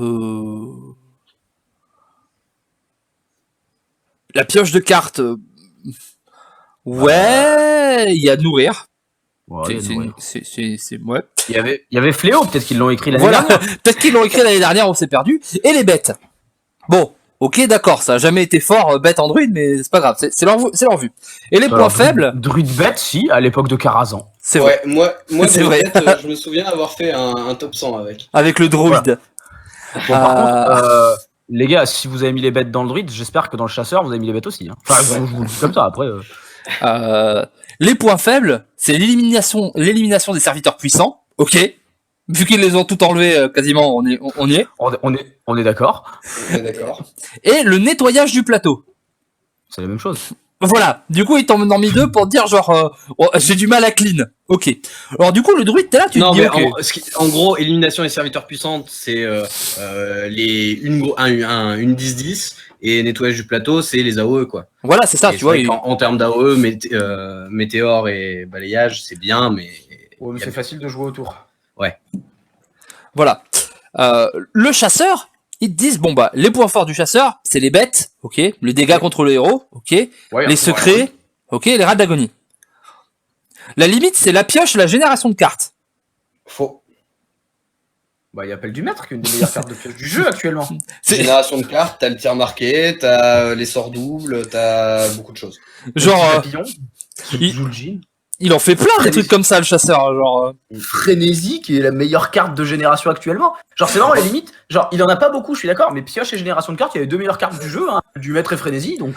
Speaker 1: pioche de cartes. Ouais, il y a de nourrir.
Speaker 2: Ouais,
Speaker 1: ouais.
Speaker 2: Il y avait Fléau, peut-être qu'ils l'ont écrit l'année dernière.
Speaker 1: Peut-être qu'ils l'ont écrit l'année dernière, on s'est perdu. Et les bêtes. Bon, ok, d'accord, ça a jamais été fort bête en druide, mais c'est pas grave, c'est leur vue. Et les points faibles.
Speaker 2: Druide bête, si, à l'époque de Karazhan.
Speaker 3: C'est vrai. Moi
Speaker 1: c'est vrai.
Speaker 3: Je me souviens avoir fait un top 100 avec.
Speaker 1: Avec le druide.
Speaker 2: Voilà. Bon, par contre, les gars, si vous avez mis les bêtes dans le druide, j'espère que dans le chasseur, vous avez mis les bêtes aussi. Hein. Enfin, je vous le dis comme ça, après.
Speaker 1: Les points faibles, c'est l'élimination des serviteurs puissants. Ok. Vu qu'ils les ont tout enlevés, quasiment, on y est.
Speaker 2: On est d'accord.
Speaker 3: On est d'accord.
Speaker 1: Et le nettoyage du plateau.
Speaker 2: C'est la même chose.
Speaker 1: Voilà. Du coup, ils t'en ont mis 2 pour dire genre, j'ai du mal à clean. Ok. Alors du coup, le druide, t'es là, tu te dis ok.
Speaker 3: En gros, élimination des serviteurs puissantes, c'est une 10-10. Et nettoyage du plateau, c'est les AOE, quoi.
Speaker 1: Voilà, c'est ça,
Speaker 3: et
Speaker 1: tu vois.
Speaker 3: En termes d'AOE, météore et balayage, c'est bien, mais...
Speaker 2: Ouais, mais c'est facile de jouer autour.
Speaker 3: Ouais.
Speaker 1: Voilà. Le chasseur, ils te disent, les points forts du chasseur, c'est les bêtes, ok. Les dégâts contre le héros, ok. Ouais, les secrets, ok. Les rats d'agonie. La limite, c'est la pioche et la génération de cartes.
Speaker 3: Faux.
Speaker 2: Il y a Appel du Maître qui est une des meilleures cartes de pioche du jeu actuellement.
Speaker 3: C'est génération de cartes, t'as le tir marqué, t'as les sorts doubles, t'as beaucoup de choses.
Speaker 1: Genre, il en fait plein des trucs comme ça, le chasseur. Genre,
Speaker 2: Frénésie qui est la meilleure carte de génération actuellement. Genre, c'est vraiment la limite. Genre, il en a pas beaucoup, je suis d'accord, mais pioche et génération de cartes, il y a les 2 meilleures cartes du jeu, du Maître et Frénésie, donc.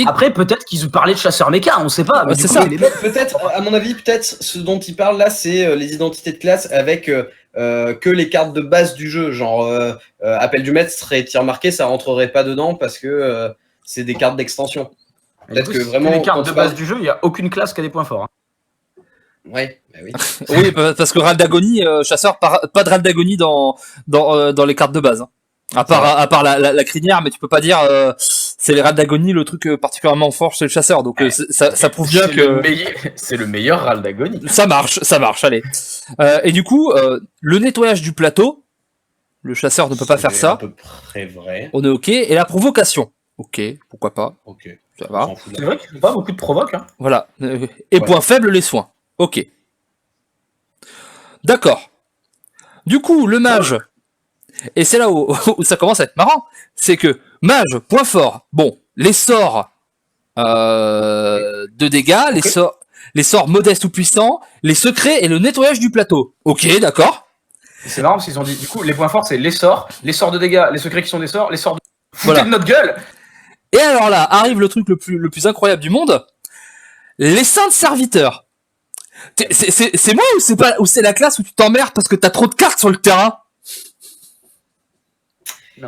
Speaker 2: Après, peut-être qu'ils parlaient de chasseur méca, on sait pas. Mais
Speaker 1: c'est ça.
Speaker 3: Peut-être, à mon avis, ce dont ils parlent là, c'est les identités de classe avec que les cartes de base du jeu. Genre, Appel du Maître serait tir marqué, ça rentrerait pas dedans parce que c'est des cartes d'extension. Peut-être que vraiment.
Speaker 4: Les cartes de base du jeu, il n'y a aucune classe qui a des points forts. Hein.
Speaker 3: Ouais, bah oui.
Speaker 1: Oui, parce que Râle d'Agonie, chasseur, pas de Râle d'Agonie dans les cartes de base. Hein. À part la crinière, mais tu peux pas dire c'est les Râles d'Agonie le truc particulièrement fort chez le chasseur. Donc ça prouve bien que
Speaker 4: c'est le meilleur Râle d'Agonie.
Speaker 1: Ça marche, allez. Et du coup, le nettoyage du plateau, le chasseur ne peut pas faire ça.
Speaker 3: À peu près vrai.
Speaker 1: On est ok. Et la provocation, ok, pourquoi pas.
Speaker 3: Ok.
Speaker 1: Ça va.
Speaker 4: C'est vrai qu'il n'y a pas beaucoup de provoques. Hein.
Speaker 1: Voilà. Et point faible, les soins. Ok. D'accord. Du coup, le mage, et c'est là où ça commence à être marrant, c'est que mage, point fort, bon, les sorts de dégâts, les sorts modestes ou puissants, les secrets et le nettoyage du plateau. Ok, d'accord.
Speaker 4: C'est marrant parce qu'ils ont dit, du coup, les points forts, c'est les sorts de dégâts, les secrets qui sont des sorts, les sorts de... Foutez de notre gueule.
Speaker 1: Et alors là, arrive le truc le plus incroyable du monde, les saints serviteurs. C'est moi ou c'est la classe où tu t'emmerdes parce que t'as trop de cartes sur le terrain?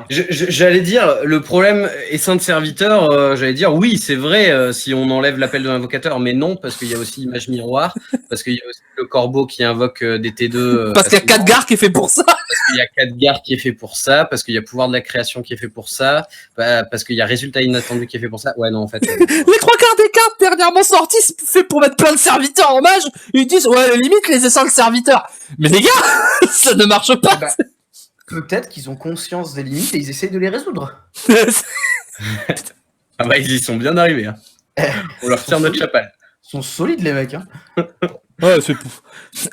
Speaker 3: J'allais dire, le problème est saint de serviteur, j'allais dire, oui, c'est vrai, si on enlève l'appel de l'invocateur, mais non, parce qu'il y a aussi Mage Miroir, parce qu'il y a aussi le corbeau qui invoque des T2.
Speaker 1: Parce qu'il y a 4 gares qui est fait pour ça.
Speaker 3: Parce qu'il y a 4 gares qui est fait pour ça, parce qu'il y a pouvoir de la création qui est fait pour ça, parce qu'il y a résultat inattendu qui est fait pour ça. Ouais, non, en fait.
Speaker 1: Les 3 quarts des cartes dernièrement sorties, c'est fait pour mettre plein de serviteurs en mage. Ils disent, ouais, limite, les essais de serviteurs. Mais les gars, ça ne marche pas.
Speaker 4: Peut-être qu'ils ont conscience des limites et ils essayent de les résoudre.
Speaker 3: Ah bah, ils y sont bien arrivés. Hein. On leur tire notre chapelle.
Speaker 4: Ils sont solides, les mecs. Hein.
Speaker 1: Ouais, c'est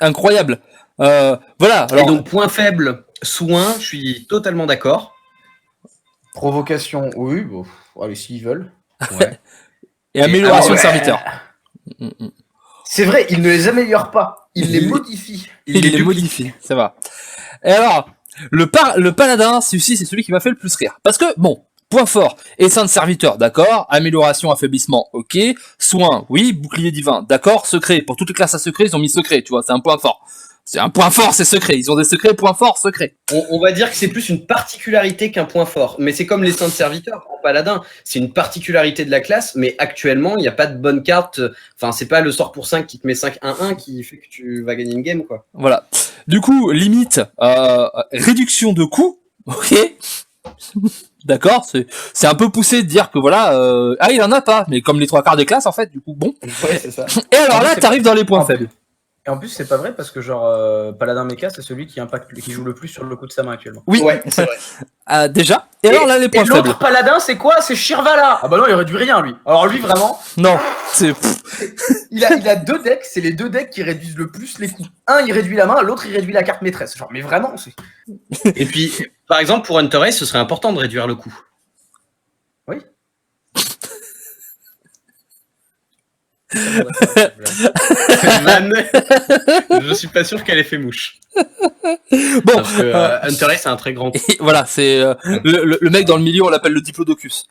Speaker 1: incroyable. Voilà. Alors...
Speaker 3: Et donc, point faible, soin, je suis totalement d'accord.
Speaker 4: Provocation, oui, bon, allez, s'ils veulent.
Speaker 3: Ouais.
Speaker 1: Et amélioration de serviteurs.
Speaker 4: C'est vrai, ils ne les améliorent pas, ils les modifient.
Speaker 1: Ils les modifient, ça va. Et alors, le paladin, celui-ci, c'est celui qui m'a fait le plus rire. Parce que, bon, point fort, essaim de serviteur, d'accord. Amélioration, affaiblissement, ok. Soin, oui. Bouclier divin, d'accord. Secret, pour toutes les classes à secret, ils ont mis secret, tu vois, c'est un point fort. C'est un point fort, c'est secret. Ils ont des secrets, point fort, secret.
Speaker 3: On va dire que c'est plus une particularité qu'un point fort. Mais c'est comme les saints de serviteurs en paladin. C'est une particularité de la classe, mais actuellement, il n'y a pas de bonne carte. Enfin, c'est pas le sort pour 5 qui te met 5-1-1 qui fait que tu vas gagner une game, quoi.
Speaker 1: Voilà. Du coup, limite, réduction de coûts, ok. D'accord, c'est un peu poussé de dire que voilà, il en a pas, mais comme les 3 quarts des classes, en fait, du coup, bon.
Speaker 4: Ouais, c'est ça.
Speaker 1: Et alors là, t'arrives dans les points faibles.
Speaker 4: Et en plus, c'est pas vrai parce que genre Paladin Mecha, c'est celui qui joue le plus sur le coup de sa main actuellement.
Speaker 1: Oui,
Speaker 3: ouais, c'est vrai.
Speaker 1: Déjà. Et alors là, les points faibles.
Speaker 4: L'autre Paladin, c'est quoi? C'est Shirvala. Ah bah non, il réduit rien lui. Alors lui vraiment.
Speaker 1: Non, c'est.
Speaker 4: Il a 2 decks, c'est les 2 decks qui réduisent le plus les coups. Un, il réduit la main, l'autre, il réduit la carte maîtresse. Genre, mais vraiment, c'est.
Speaker 3: Et puis, par exemple, pour Hunter Ace, ce serait important de réduire le coût.
Speaker 4: Oui.
Speaker 3: Je suis pas sûr qu'elle ait fait mouche.
Speaker 1: Bon,
Speaker 3: parce que Hunter Ace, c'est un très grand coup.
Speaker 1: Voilà, c'est le mec dans le milieu, on l'appelle le diplodocus.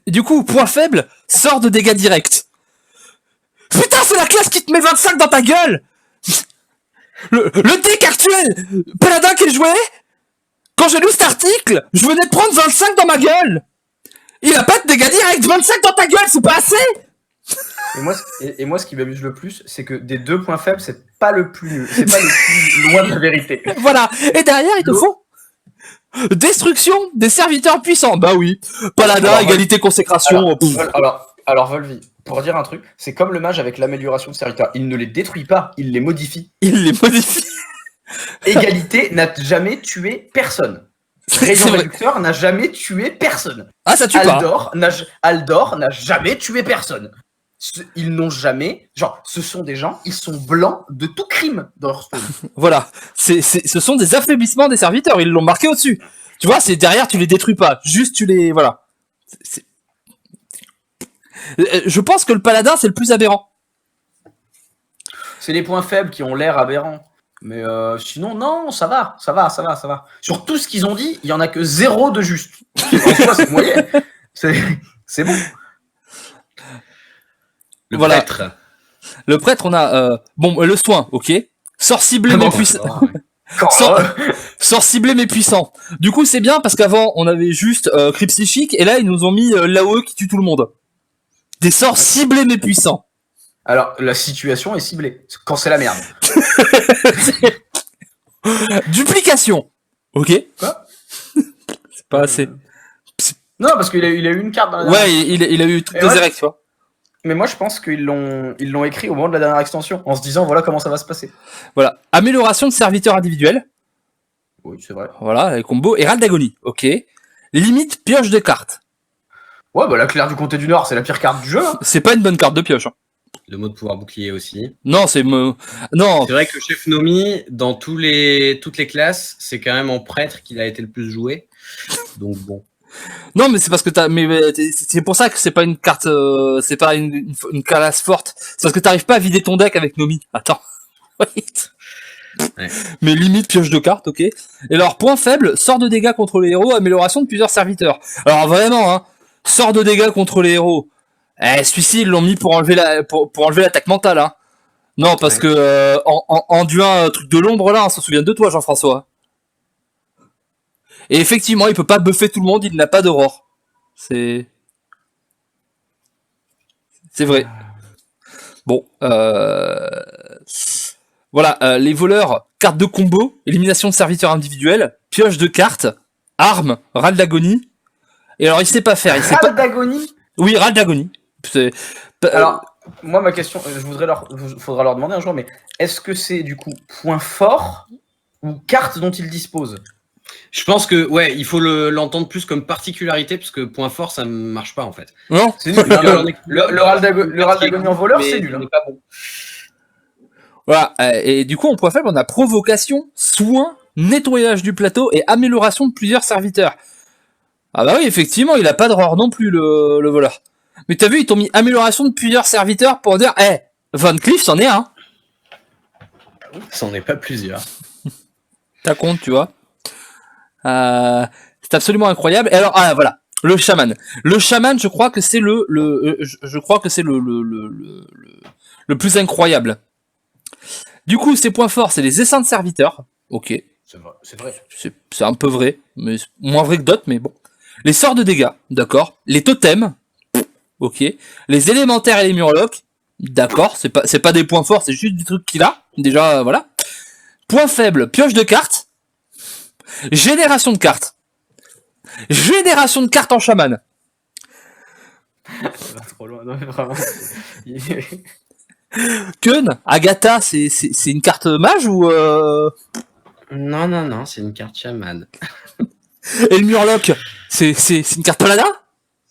Speaker 1: Du coup, point faible, sort de dégâts directs. Putain, c'est la classe qui te met 25 dans ta gueule. Le deck actuel, Paladin qui est joué. Quand j'ai lu cet article, je venais de prendre 25 dans ma gueule. Il a pas de dégâts directs, 25 dans ta gueule, c'est pas assez.
Speaker 4: Et moi, ce qui m'amuse le plus, c'est que des 2 points faibles, c'est pas le plus loin de la vérité.
Speaker 1: Voilà. Et derrière, ils te font destruction des serviteurs puissants. Bah oui. Paladin, alors, égalité, consécration.
Speaker 4: Alors, Volvi, pour dire un truc, c'est comme le mage avec l'amélioration de serviteurs. Il ne les détruit pas, il les modifie. Égalité n'a jamais tué personne. Rayon réducteur n'a jamais tué personne.
Speaker 1: Ah, ça tue
Speaker 4: Aldor n'a jamais tué personne. Ils n'ont jamais... Genre, ce sont des gens, ils sont blancs de tout crime dans Hearthstone.
Speaker 1: Voilà. Ce sont des affaiblissements des serviteurs. Ils l'ont marqué au-dessus. Tu vois, c'est derrière, tu les détruis pas. Juste, tu les... Voilà. Je pense que le paladin, c'est le plus aberrant.
Speaker 4: C'est les points faibles qui ont l'air aberrants. Mais sinon, non, ça va. Sur tout ce qu'ils ont dit, il y en a que 0 de juste. En soi, c'est moyen. C'est bon.
Speaker 3: Le prêtre.
Speaker 1: Le prêtre, on a le soin, ok. Sort ciblé mais puissant. Sort ciblé mais puissant. Du coup, c'est bien parce qu'avant, on avait juste cri psychique et là, ils nous ont mis l'AOE qui tue tout le monde. Des sorts ciblés mais puissants.
Speaker 4: Alors, la situation est ciblée. Quand c'est la merde.
Speaker 1: Duplication. Ok.
Speaker 4: Quoi?
Speaker 1: C'est pas assez.
Speaker 4: Non, parce qu'il a eu une carte dans la
Speaker 1: Ouais, il a eu toutes les érects, tu vois.
Speaker 4: Mais moi, je pense qu'ils l'ont écrit au moment de la dernière extension, en se disant voilà comment ça va se passer.
Speaker 1: Voilà. Amélioration de serviteurs individuels.
Speaker 4: Oui, c'est vrai.
Speaker 1: Voilà, les combos. Et râle d'agonie. Ok. Limite pioche de cartes.
Speaker 4: Ouais, bah la Claire du Comté du Nord, c'est la pire carte du jeu. Hein.
Speaker 1: C'est pas une bonne carte de pioche. Hein.
Speaker 3: Le mot de pouvoir bouclier aussi.
Speaker 1: Non, c'est... Non.
Speaker 3: C'est vrai que Chef Nomi, dans toutes les classes, c'est quand même en prêtre qu'il a été le plus joué. Donc bon.
Speaker 1: Non, mais c'est parce que c'est pour ça que c'est pas une carte, c'est pas une classe forte. C'est parce que t'arrives pas à vider ton deck avec Nomi. Attends. Wait.
Speaker 3: Ouais.
Speaker 1: Mais limite pioche de cartes, ok. Et alors, point faible, sort de dégâts contre les héros, amélioration de plusieurs serviteurs. Alors vraiment, hein, sort de dégâts contre les héros. Celui-ci, ils l'ont mis pour enlever pour enlever l'attaque mentale, hein. Non, parce que, en duin, truc de l'ombre, là, on se souvient de toi, Jean-François. Et effectivement, il peut pas buffer tout le monde, il n'a pas d'aurore. C'est vrai. Bon, voilà, les voleurs, carte de combo, élimination de serviteurs individuels, pioche de cartes, armes, râle d'agonie. Et alors, il sait pas faire. Il sait
Speaker 4: Râle
Speaker 1: pas...
Speaker 4: d'agonie.
Speaker 1: Oui, râle d'agonie.
Speaker 4: Alors, moi, ma question, faudra leur demander un jour, mais est-ce que c'est du coup point fort ou carte dont ils disposent?
Speaker 3: Je pense que ouais, il faut l'entendre plus comme particularité, parce que point fort, ça ne marche pas en fait.
Speaker 1: Non.
Speaker 4: C'est nul. Le râle d'agonie en voleur, c'est nul.
Speaker 3: Hein. Pas bon.
Speaker 1: Voilà, et du coup, en point faible, on a provocation, soin, nettoyage du plateau et amélioration de plusieurs serviteurs. Ah bah oui, effectivement, il a pas d'horreur non plus, le voleur. Mais t'as vu, ils t'ont mis amélioration de plusieurs serviteurs pour dire, Van Cleef, c'en est un.
Speaker 3: C'en est pas plusieurs.
Speaker 1: T'as compte, tu vois. C'est absolument incroyable. Et alors, voilà, le chaman. Le chaman, je crois que c'est je crois que c'est le plus incroyable. Du coup, ses points forts, c'est les essaims de serviteurs. Ok.
Speaker 4: C'est vrai.
Speaker 1: C'est un peu vrai, mais moins vrai que d'autres, mais bon. Les sorts de dégâts, d'accord. Les totems, ok. Les élémentaires et les murlocs, d'accord. C'est pas des points forts, c'est juste des trucs qu'il a. Déjà, voilà. Point faible, pioche de cartes. Génération de cartes. Génération de cartes en chaman.
Speaker 4: Trop loin, non, vraiment.
Speaker 1: Keun, Agatha, c'est une carte mage ou
Speaker 3: Non, c'est une carte chaman.
Speaker 1: Et le murloc, c'est une carte paladin?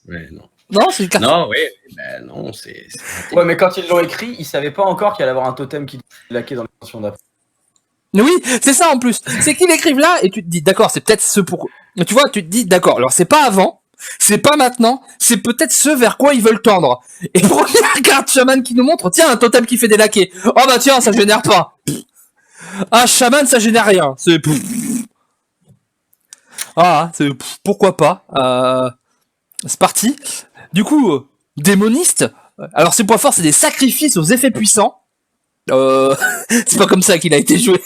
Speaker 3: Ouais, non.
Speaker 1: Non, c'est une carte.
Speaker 3: Non, ouais, ben non, c'est.
Speaker 4: Ouais, mais quand ils l'ont écrit, ils savaient pas encore qu'il allait avoir un totem qui laquait dans l'extension d'après.
Speaker 1: Oui, c'est ça en plus. C'est qu'ils l'écrivent là et tu te dis d'accord, c'est peut-être ce pour. Mais tu vois, tu te dis d'accord. Alors c'est pas avant, c'est pas maintenant, c'est peut-être ce vers quoi ils veulent tendre. Et première carte chaman qui nous montre, tiens, un totem qui fait des laquais. Oh bah tiens, ça génère pas. Ah, chaman, ça génère rien. C'est c'est pourquoi pas. C'est parti. Du coup, démoniste. Alors ses points forts, c'est des sacrifices aux effets puissants. C'est pas comme ça qu'il a été joué.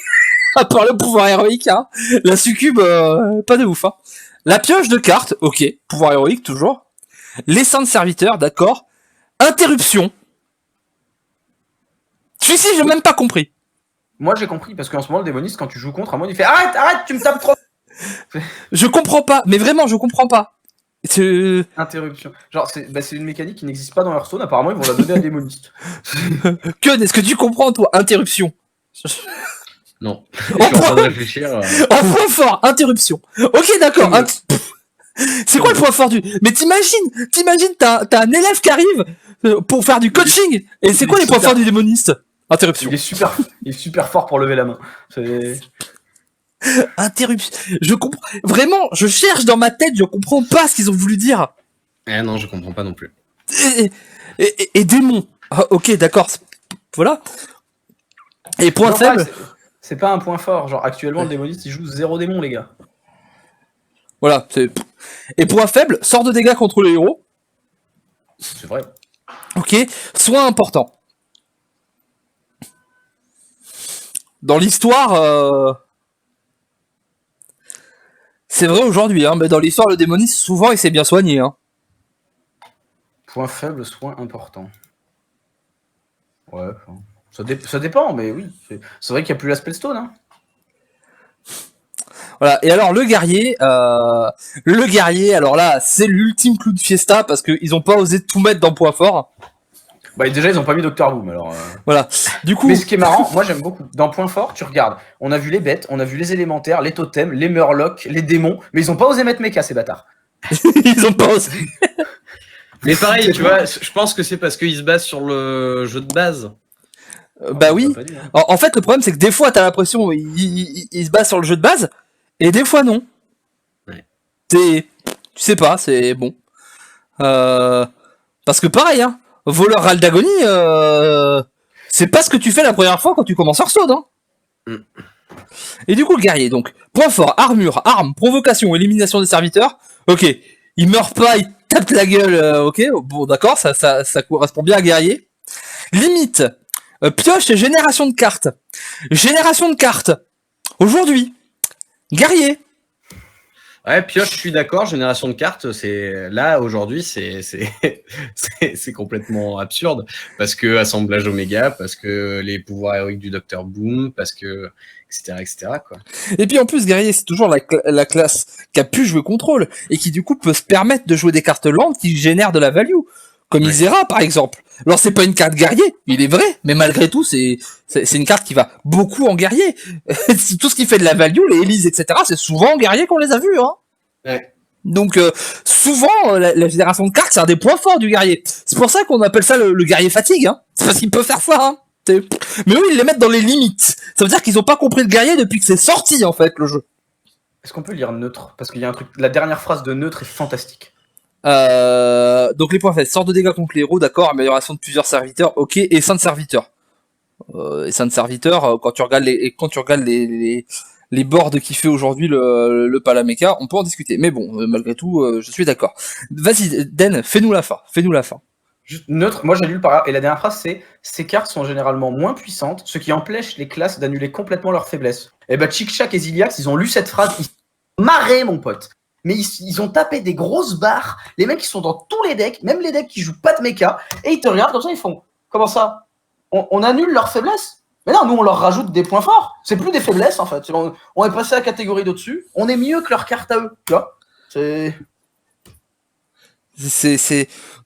Speaker 1: À part le pouvoir héroïque, hein. La succube, pas de ouf, hein. La pioche de cartes, ok. Pouvoir héroïque, toujours. L'essaim de serviteur, d'accord. Interruption. Celui-ci, j'ai même pas compris.
Speaker 4: Moi, j'ai compris, parce qu'en ce moment, le démoniste, quand tu joues contre un mode, il fait arrête, tu me tapes trop.
Speaker 1: Je comprends pas, mais vraiment, je comprends pas.
Speaker 4: Interruption. Genre, c'est une mécanique qui n'existe pas dans Hearthstone, apparemment, ils vont la donner à un démoniste.
Speaker 1: Que, est-ce que tu comprends, toi? Interruption.
Speaker 3: Non. Je suis en train de réfléchir.
Speaker 1: En point fort, interruption. Ok, d'accord. C'est quoi le point fort du... Mais t'imagines, t'as un élève qui arrive pour faire du coaching. Et c'est quoi les points forts du démoniste? Interruption.
Speaker 4: Il est super fort pour lever la main.
Speaker 1: Interruption. Je comprends. Vraiment, je cherche dans ma tête, je comprends pas ce qu'ils ont voulu dire.
Speaker 3: Ah non, je comprends pas non plus.
Speaker 1: Et démon. Ah, ok, d'accord. Voilà. Et point faible.
Speaker 4: C'est pas un point fort. Genre, actuellement, le démoniste, il joue 0 démon, les gars.
Speaker 1: Voilà. Et point faible, sort de dégâts contre les héros.
Speaker 4: C'est vrai.
Speaker 1: Ok. Soin important. Dans l'histoire, C'est vrai aujourd'hui, hein, mais dans l'histoire, le démoniste, souvent, il s'est bien soigné. Hein.
Speaker 2: Point faible, soin important. Ouais, ça dépend, mais oui. C'est vrai qu'il n'y a plus la Spellstone. Hein.
Speaker 1: Voilà. Et alors, le guerrier, alors là, c'est l'ultime clou de fiesta parce qu'ils n'ont pas osé tout mettre dans point fort.
Speaker 2: Bah, déjà, ils n'ont pas mis Dr. Boom, alors.
Speaker 1: Voilà. Du coup.
Speaker 2: Mais ce qui est marrant, moi j'aime beaucoup. Dans point fort, tu regardes. On a vu les bêtes, on a vu les élémentaires, les totems, les murlocs, les démons, mais ils n'ont pas osé mettre Mecha, ces bâtards.
Speaker 1: Ils ont pas osé.
Speaker 3: Mais pareil, tu vois, je pense que c'est parce qu'ils se basent sur le jeu de base.
Speaker 1: Bah oui. En fait, le problème, c'est que des fois, t'as l'impression il se base sur le jeu de base, et des fois, non.
Speaker 3: Ouais.
Speaker 1: Tu sais pas, c'est bon. Parce que pareil, hein, voleur Raldagonie, c'est pas ce que tu fais la première fois quand tu commences Hearthstone. Hein. Et du coup, le guerrier, donc, point fort, armure, arme, provocation, élimination des serviteurs. Ok, il meurt pas, il tape la gueule, ok, bon d'accord, ça correspond bien à guerrier. Limite, pioche et génération de cartes. Génération de cartes. Aujourd'hui, guerrier.
Speaker 3: Ouais, pioche, je suis d'accord. Génération de cartes, c'est là aujourd'hui, c'est complètement absurde parce que assemblage Oméga, parce que les pouvoirs héroïques du Dr. Boom, parce que etc. quoi.
Speaker 1: Et puis en plus, guerrier, c'est toujours la classe qui a pu jouer contrôle et qui du coup peut se permettre de jouer des cartes lentes qui génèrent de la value, comme Isera par exemple. Alors c'est pas une carte guerrier, il est vrai, mais malgré tout, c'est une carte qui va beaucoup en guerrier. Tout ce qui fait de la value, les Élise, etc., c'est souvent en guerrier qu'on les a vus. Hein.
Speaker 3: Ouais.
Speaker 1: Donc souvent, la génération de cartes, c'est un des points forts du guerrier. C'est pour ça qu'on appelle ça le guerrier fatigue. Hein. C'est parce qu'il peut faire ça. Hein. Mais eux, ils les mettent dans les limites. Ça veut dire qu'ils ont pas compris le guerrier depuis que c'est sorti, en fait, le jeu.
Speaker 2: Est-ce qu'on peut lire neutre? Parce qu'il y a un truc. La dernière phrase de neutre est fantastique.
Speaker 1: Donc les points faibles, sort de dégâts contre les héros, d'accord, amélioration de plusieurs serviteurs, ok, et 5 serviteurs. Et 5 serviteurs, quand tu regardes les boards qui fait aujourd'hui le Palameca, on peut en discuter. Mais bon, malgré tout, je suis d'accord. Vas-y, Den, fais-nous la fin.
Speaker 2: Juste neutre, moi j'ai lu le paragraphe, et la dernière phrase c'est « Ces cartes sont généralement moins puissantes, ce qui empêche les classes d'annuler complètement leurs faiblesses. » Et bah Chic-Chac et Ziliax, ils ont lu cette phrase, ils sont marrés mon pote. Mais ils ont tapé des grosses barres, les mecs ils sont dans tous les decks, même les decks qui jouent pas de mecha, et ils te regardent comme ça, ils font « Comment ça on annule leurs faiblesses ?» Mais non, nous on leur rajoute des points forts, c'est plus des faiblesses en fait, on est passé à la catégorie d'au-dessus, on est mieux que leurs cartes à eux, tu vois.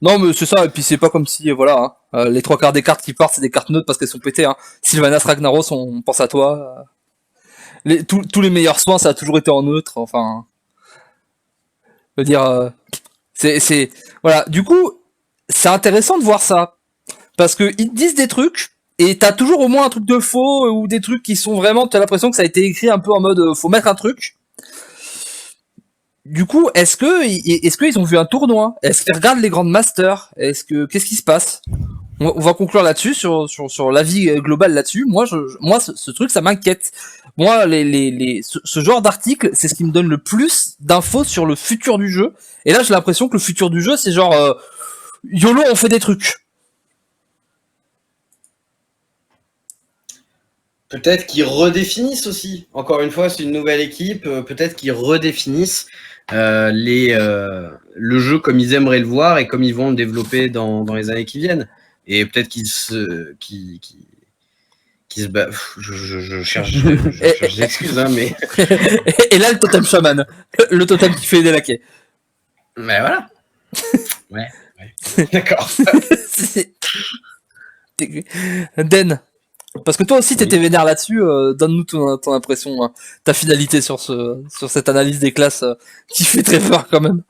Speaker 1: Non mais c'est ça, et puis c'est pas comme si voilà les 3/4 des cartes qui partent c'est des cartes neutres parce qu'elles sont pétées hein. Sylvanas Ragnaros, on pense à toi. Tous les meilleurs soins ça a toujours été en neutre, enfin je veux dire c'est voilà, du coup c'est intéressant de voir ça parce que ils te disent des trucs et t'as toujours au moins un truc de faux ou des trucs qui sont vraiment, t'as l'impression que ça a été écrit un peu en mode faut mettre un truc. Du coup, est-ce que ils ont vu un tournoi? Est-ce qu'ils regardent les grandes masters? Qu'est-ce qui se passe? On va conclure là-dessus sur l'avis global là-dessus. Moi, ce truc, ça m'inquiète. Moi, ce genre d'article, c'est ce qui me donne le plus d'infos sur le futur du jeu. Et là, j'ai l'impression que le futur du jeu, c'est genre YOLO, on fait des trucs.
Speaker 3: Peut-être qu'ils redéfinissent aussi. Encore une fois, c'est une nouvelle équipe. Peut-être qu'ils redéfinissent le jeu comme ils aimeraient le voir et comme ils vont le développer dans les années qui viennent. Et peut-être qu'ils se battent. Je cherche des excuses, hein, mais.
Speaker 1: Et là, le totem chaman. Le totem qui fait des laquais.
Speaker 3: Mais voilà. Ouais. D'accord.
Speaker 1: Den. Parce que toi aussi t'étais vénère là-dessus, donne-nous ton impression, hein, ta finalité sur cette analyse des classes qui fait très peur quand même.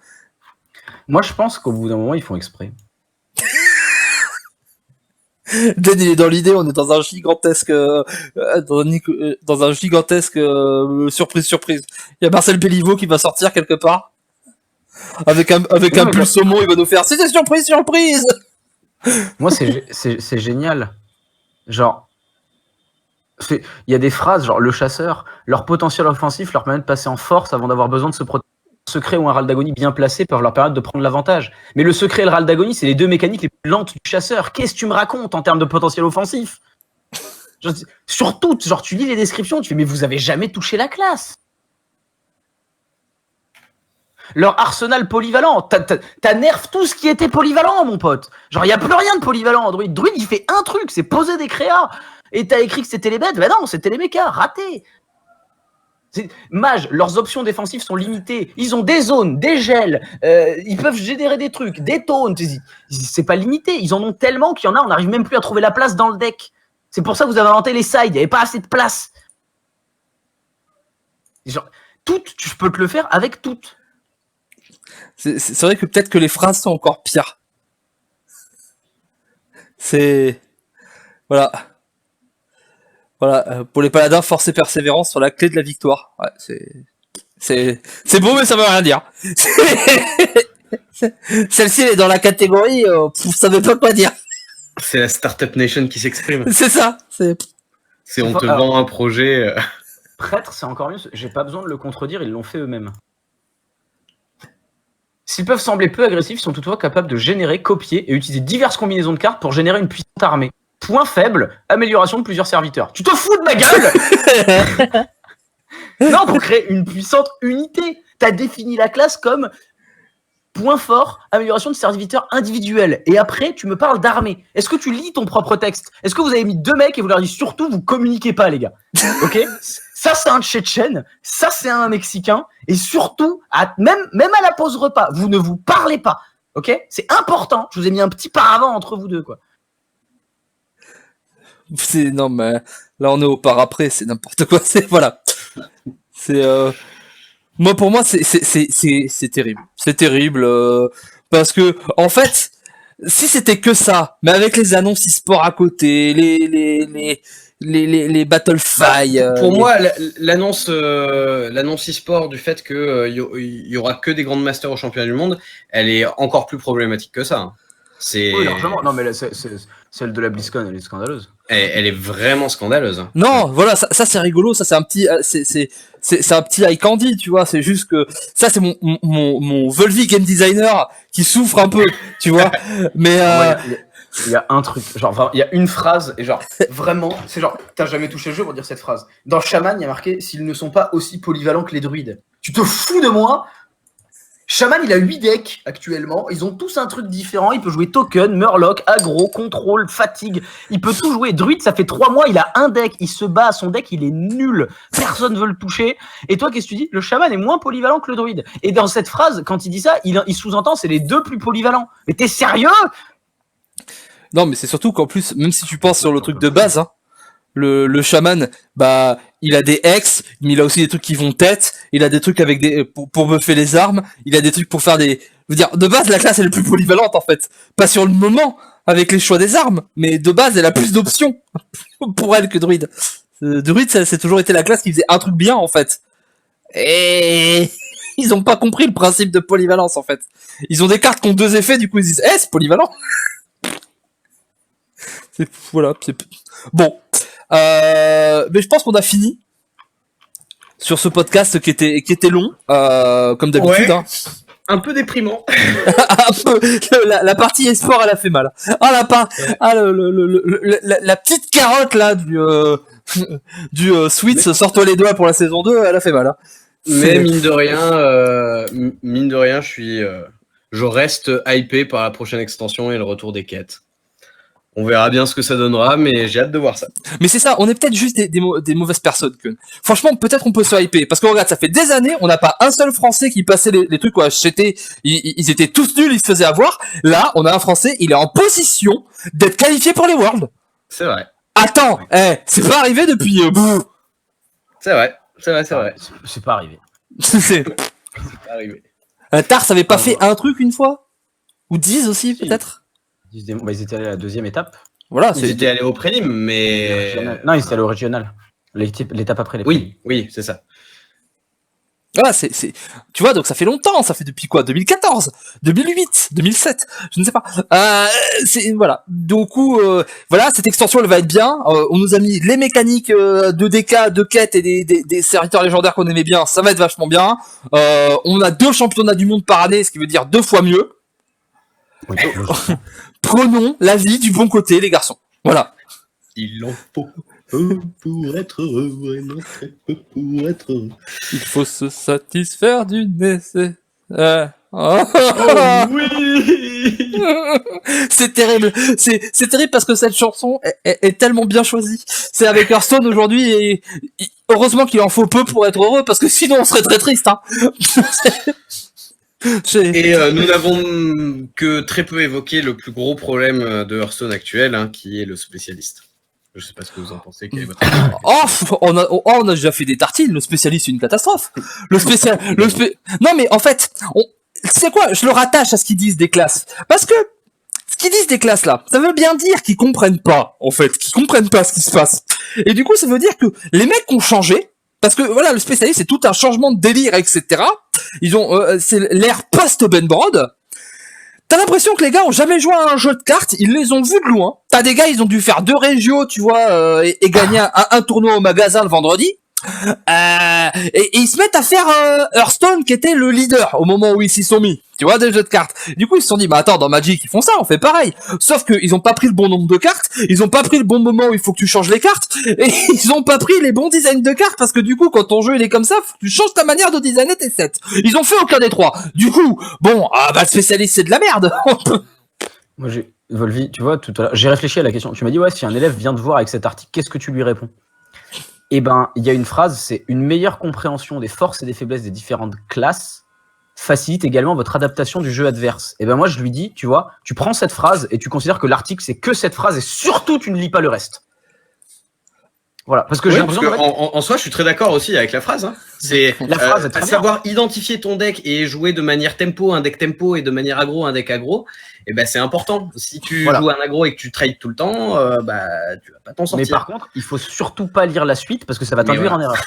Speaker 2: Moi je pense qu'au bout d'un moment ils font exprès.
Speaker 1: Den il est dans l'idée, on est dans un gigantesque surprise. Il y a Marcel Béliveau qui va sortir quelque part avec un pull saumon, il va nous faire c'était surprise.
Speaker 2: Moi c'est génial. Genre il y a des phrases, genre le chasseur, leur potentiel offensif leur permet de passer en force avant d'avoir besoin de se protéger. Un secret ou un râle d'agonie bien placé peuvent leur permettre de prendre l'avantage. Mais le secret et le râle d'agonie, c'est les deux mécaniques les plus lentes du chasseur. Qu'est-ce que tu me racontes en termes de potentiel offensif? Genre, surtout, genre tu lis les descriptions, tu fais mais vous avez jamais touché la classe.
Speaker 4: Leur arsenal polyvalent. T'as nerf tout ce qui était polyvalent, mon pote. Genre, il n'y a plus rien de polyvalent en Druid. Druid, il fait un truc, c'est poser des créas. Et t'as écrit que c'était les bêtes. Ben non, c'était les mechas. Raté. Mage, leurs options défensives sont limitées. Ils ont des zones, des gels. Ils peuvent générer des trucs, des taunts. C'est pas limité. Ils en ont tellement qu'il y en a, on n'arrive même plus à trouver la place dans le deck. C'est pour ça que vous avez inventé les sides. Il n'y avait pas assez de place. Genre, toutes, tu peux te le faire avec toutes.
Speaker 1: C'est vrai que peut-être que les phrases sont encore pires. C'est... Voilà. Voilà, pour les paladins, force et persévérance sont la clé de la victoire. Ouais, c'est beau, mais ça veut rien dire. Celle-ci, elle est dans la catégorie, ça veut pas quoi dire.
Speaker 3: C'est la Startup Nation qui s'exprime.
Speaker 1: C'est ça.
Speaker 3: C'est on te vend un projet.
Speaker 4: Prêtre, c'est encore mieux. J'ai pas besoin de le contredire, ils l'ont fait eux-mêmes. S'ils peuvent sembler peu agressifs, ils sont toutefois capables de générer, copier et utiliser diverses combinaisons de cartes pour générer une puissante armée. Point faible, amélioration de plusieurs serviteurs. Tu te fous de ma gueule? Non, pour créer une puissante unité. T'as défini la classe comme point fort, amélioration de serviteurs individuels. Et après, tu me parles d'armée. Est-ce que tu lis ton propre texte? Est-ce que vous avez mis 2 mecs et vous leur dites surtout, vous communiquez pas, les gars? Ok? Ça, c'est un Tchétchène. Ça, c'est un Mexicain. Et surtout, même à la pause repas, vous ne vous parlez pas. Ok? C'est important. Je vous ai mis un petit paravent entre vous deux, quoi.
Speaker 1: Non, mais là, on est au par après, c'est n'importe quoi. Voilà. Moi, pour moi, c'est terrible. C'est terrible, parce que, en fait, si c'était que ça, mais avec les annonces e-sport à côté, les Battle Failles.
Speaker 3: Pour moi, l'annonce e-sport du fait que y aura que des grandes masters au championnat du monde, elle est encore plus problématique que ça. Hein.
Speaker 4: Oui, largement. Non, mais celle de la BlizzCon, elle est scandaleuse.
Speaker 3: Elle est vraiment scandaleuse.
Speaker 1: Non, voilà, ça c'est rigolo, ça c'est un petit, c'est un petit eye candy, tu vois. C'est juste que ça c'est mon Volvi game designer qui souffre un peu, tu vois. Mais
Speaker 4: il y a un truc, genre il y a une phrase et genre vraiment, c'est genre t'as jamais touché le jeu pour dire cette phrase. Dans Shaman, il y a marqué s'ils ne sont pas aussi polyvalents que les druides. Tu te fous de moi? Shaman, il a 8 decks actuellement. Ils ont tous un truc différent. Il peut jouer token, murloc, aggro, contrôle, fatigue. Il peut tout jouer. Druide, ça fait 3 mois. Il a un deck. Il se bat. Son deck, il est nul. Personne veut le toucher. Et toi, qu'est-ce que tu dis? Le Shaman est moins polyvalent que le druide. Et dans cette phrase, quand il dit ça, il sous-entend c'est les deux plus polyvalents. Mais t'es sérieux?
Speaker 1: non, mais c'est surtout qu'en plus, même si tu penses sur le truc de base, hein, le chaman, bah, il a des hex, mais il a aussi des trucs qui vont tête, il a des trucs avec pour buffer les armes, il a des trucs pour faire je veux dire, de base, la classe, elle est plus polyvalente, en fait. Pas sur le moment, avec les choix des armes, mais de base, elle a plus d'options pour elle que druide. Druide, ça, c'est toujours été la classe qui faisait un truc bien, en fait. Et ils ont pas compris le principe de polyvalence, en fait. Ils ont des cartes qui ont 2 effets, du coup, ils disent, c'est polyvalent. Voilà, bon. Mais je pense qu'on a fini sur ce podcast qui était long, comme d'habitude. Ouais. Hein.
Speaker 3: Un peu déprimant.
Speaker 1: Un peu. La partie e-sport, elle a fait mal. Ah la petite carotte là du Switch, sors-toi les doigts pour la saison 2, elle a fait mal. Hein.
Speaker 3: Mais mine de rien, je reste hypé par la prochaine extension et le retour des quêtes. On verra bien ce que ça donnera, mais j'ai hâte de voir ça.
Speaker 1: Mais c'est ça, on est peut-être juste des mauvaises personnes. Franchement, peut-être on peut se hyper. Parce que regarde, ça fait des années, on n'a pas un seul Français qui passait les trucs où ils étaient tous nuls, ils se faisaient avoir. Là, on a un Français, il est en position d'être qualifié pour les Worlds.
Speaker 3: C'est vrai.
Speaker 1: Attends, c'est pas arrivé depuis...
Speaker 3: C'est vrai.
Speaker 4: C'est pas arrivé.
Speaker 1: C'est
Speaker 3: pas arrivé.
Speaker 1: Tars avait pas fait un truc une fois? Ou 10 aussi, peut-être?
Speaker 4: Ils étaient allés à la 2e étape.
Speaker 1: Voilà,
Speaker 3: ils étaient allés au prélim, mais...
Speaker 4: Non, ils étaient allés au régional. L'étape après les prélims.
Speaker 3: Oui, c'est ça.
Speaker 1: Voilà, tu vois, donc ça fait longtemps, ça fait depuis quoi? 2014, 2008, 2007, je ne sais pas. Voilà. Du coup, voilà, cette extension, elle va être bien. On nous a mis les mécaniques de DK, de quêtes et des serviteurs légendaires qu'on aimait bien. Ça va être vachement bien. On a 2 championnats du monde par année, ce qui veut dire 2 fois mieux.
Speaker 4: Oui,
Speaker 1: prenons la vie du bon côté, les garçons. Voilà.
Speaker 3: Il en faut peu pour être heureux, et non très peu pour être heureux.
Speaker 1: Il faut se satisfaire du nécessaire. Oh
Speaker 3: oui.
Speaker 1: C'est terrible, c'est terrible parce que cette chanson est tellement bien choisie. C'est avec Hearthstone aujourd'hui et heureusement qu'il en faut peu pour être heureux parce que sinon on serait très triste. Hein.
Speaker 3: Et nous n'avons que très peu évoqué le plus gros problème de Hearthstone actuel, hein, qui est le spécialiste. Je sais pas ce que vous en pensez. Quel est votre avis ?
Speaker 1: On a déjà fait des tartines. Le spécialiste, c'est une catastrophe. Non, mais en fait, c'est quoi? Je le rattache à ce qu'ils disent des classes. Parce que, ce qu'ils disent des classes là, ça veut bien dire qu'ils comprennent pas, en fait. Qu'ils comprennent pas ce qui se passe. Et du coup, ça veut dire que les mecs ont changé. Parce que, voilà, le spécialiste, c'est tout un changement de délire, etc. Ils ont, c'est l'ère post-Ben Brode. T'as l'impression que les gars ont jamais joué à un jeu de cartes, ils les ont vus de loin. T'as des gars, ils ont dû faire 2 régios, tu vois, et gagner un tournoi au magasin le vendredi. Et ils se mettent à faire Hearthstone qui était le leader au moment où ils s'y sont mis, tu vois, des jeux de cartes. Du coup ils se sont dit bah attends, dans Magic ils font ça, on fait pareil, sauf que ils ont pas pris le bon nombre de cartes, ils ont pas pris le bon moment où il faut que tu changes les cartes, et ils ont pas pris les bons designs de cartes parce que du coup quand ton jeu il est comme ça, faut que tu changes ta manière de designer tes sets. Ils ont fait aucun des trois. Du coup bon, le spécialiste c'est de la merde.
Speaker 2: Moi Volvi, tu vois, tout à l'heure j'ai réfléchi à la question. Tu m'as dit ouais, si un élève vient te voir avec cet article, qu'est-ce que tu lui réponds? Eh ben, il y a une phrase, c'est une meilleure compréhension des forces et des faiblesses des différentes classes facilite également votre adaptation du jeu adverse. Eh ben moi je lui dis, tu vois, tu prends cette phrase et tu considères que l'article c'est que cette phrase et surtout tu ne lis pas le reste. Voilà, parce que j'ai l'impression
Speaker 3: en soi, je suis très d'accord aussi avec la phrase. Hein. C'est
Speaker 2: la phrase est très
Speaker 3: savoir identifier ton deck et jouer de manière tempo, un deck tempo et de manière aggro, un deck aggro. Et ben c'est important. Si tu joues un aggro et que tu trades tout le temps, tu vas pas t'en sortir.
Speaker 2: Mais par contre, il faut surtout pas lire la suite parce que ça va t'induire en erreur.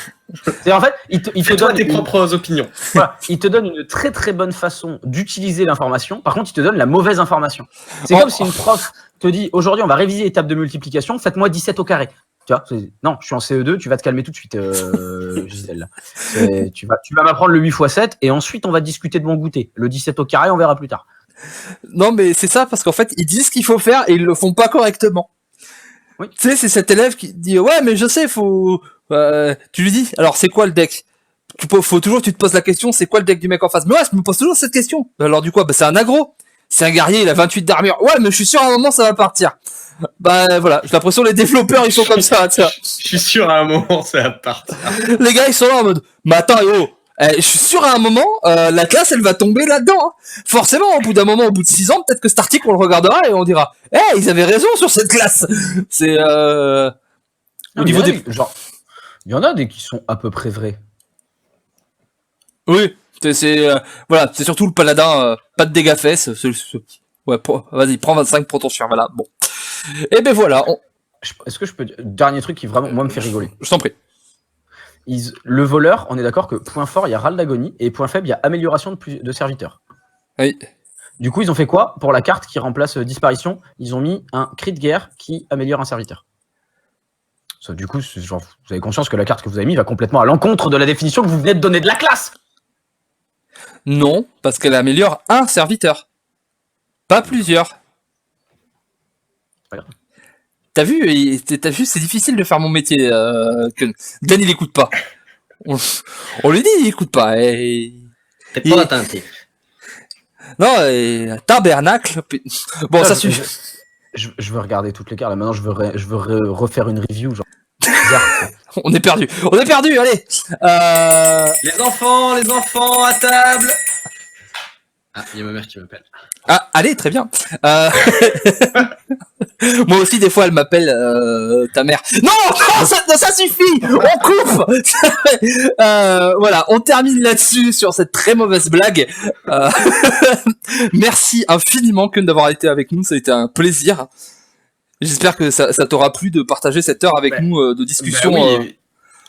Speaker 2: C'est en fait, il te
Speaker 3: donne
Speaker 2: tes
Speaker 3: propres opinions.
Speaker 2: Voilà, il te donne une très très bonne façon d'utiliser l'information. Par contre, il te donne la mauvaise information. C'est comme si une prof te dit aujourd'hui on va réviser les tables de multiplication, faites-moi 17 au carré. Tu vois, non, je suis en CE2, tu vas te calmer tout de suite, Gisèle. Tu vas m'apprendre le 8x7 et ensuite on va discuter de mon goûter. Le 17 au carré, on verra plus tard.
Speaker 1: Non, mais c'est ça, parce qu'en fait, ils disent ce qu'il faut faire et ils le font pas correctement. Oui. Tu sais, c'est cet élève qui dit, ouais, mais je sais, faut, tu lui dis, alors c'est quoi le deck? Faut toujours que tu te poses la question, c'est quoi le deck du mec en face? Mais ouais, je me pose toujours cette question. Alors du coup, c'est un aggro. C'est un guerrier, il a 28 d'armure. Ouais, mais je suis sûr à un moment ça va partir. Voilà, j'ai l'impression les développeurs ils sont comme ça, tiens.
Speaker 3: Je suis sûr à un moment ça va partir.
Speaker 1: Les gars ils sont là en mode, mais attends, je suis sûr à un moment, la classe elle va tomber là-dedans. Hein. Forcément, au bout d'un moment, au bout de 6 ans, peut-être que cet article on le regardera et on dira, ils avaient raison sur cette classe. C'est au niveau des...
Speaker 2: Genre, il y en a des qui sont à peu près vrais.
Speaker 1: Oui, voilà, c'est surtout le paladin, pas de dégâts fesses. Ouais, vas-y, prends 25 pour ton chien, voilà, bon. Et ben voilà.
Speaker 2: Est-ce que je peux... Dernier truc qui vraiment, moi, me fait rigoler.
Speaker 1: Je t'en prie.
Speaker 2: Le voleur, on est d'accord que point fort, il y a râle d'agonie, et point faible, il y a amélioration de serviteurs.
Speaker 1: Oui. Du
Speaker 2: coup, ils ont fait quoi? Pour la carte qui remplace disparition, ils ont mis un cri de guerre qui améliore un serviteur. Du coup, genre, vous avez conscience que la carte que vous avez mis va complètement à l'encontre de la définition que vous venez de donner de la classe.
Speaker 1: Non, parce qu'elle améliore un serviteur. Pas plusieurs. T'as vu, c'est difficile de faire mon métier. Que Dan il écoute pas. On lui dit il écoute pas.
Speaker 3: T'es pas attentif.
Speaker 1: Non, tabernacle. Bon, ça suffit.
Speaker 2: Je veux regarder toutes les cartes. Là, maintenant, je veux refaire une review. Genre.
Speaker 1: On est perdu, allez.
Speaker 3: Les enfants, à table. Ah, il y a ma mère qui m'appelle.
Speaker 1: Ah, allez, très bien. Moi aussi, des fois, elle m'appelle ta mère. Non, ça suffit. On coupe. Voilà, on termine là-dessus sur cette très mauvaise blague. Merci infiniment Kun d'avoir été avec nous. Ça a été un plaisir. J'espère que ça t'aura plu de partager cette heure avec nous de discussion.
Speaker 3: Oui,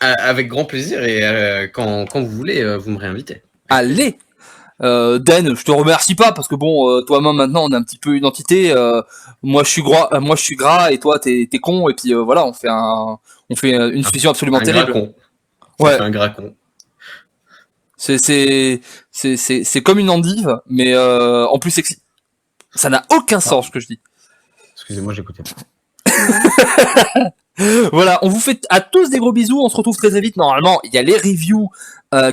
Speaker 3: avec grand plaisir et quand vous voulez, vous me réinvitez.
Speaker 1: Allez. Dan, je te remercie pas parce que bon, toi-même maintenant on a un petit peu une entité. Moi je suis gras et toi t'es con et puis voilà, on fait une fusion absolument terrible.
Speaker 3: Gras con.
Speaker 1: Ouais.
Speaker 3: Un gras con.
Speaker 1: C'est comme une endive, mais en plus sexy. Ça n'a aucun sens ce que je dis.
Speaker 2: Excusez-moi, j'écoutais pas.
Speaker 1: Voilà, on vous fait à tous des gros bisous. On se retrouve très vite. Normalement, il y a les reviews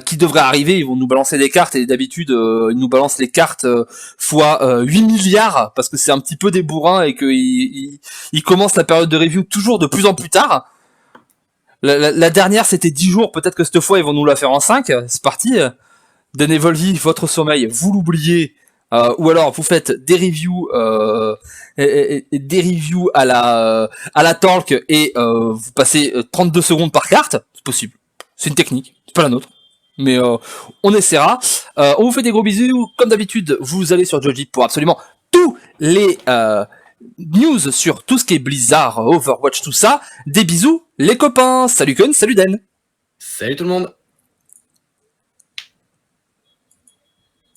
Speaker 1: qui devraient arriver. Ils vont nous balancer des cartes et d'habitude, ils nous balancent les cartes fois 8 milliards parce que c'est un petit peu des bourrins et qu'ils commencent la période de review toujours de plus en plus tard. La dernière, c'était 10 jours. Peut-être que cette fois, ils vont nous la faire en 5. C'est parti. Donnez Volvi, votre sommeil, vous l'oubliez. Ou alors vous faites des reviews des reviews à la talk et vous passez 32 secondes par carte, c'est possible. C'est une technique, c'est pas la nôtre. Mais on essaiera. On vous fait des gros bisous. Comme d'habitude, vous allez sur Joji pour absolument tous les news sur tout ce qui est Blizzard, Overwatch, tout ça. Des bisous les copains. Salut Kun, salut Dan.
Speaker 3: Salut tout le monde.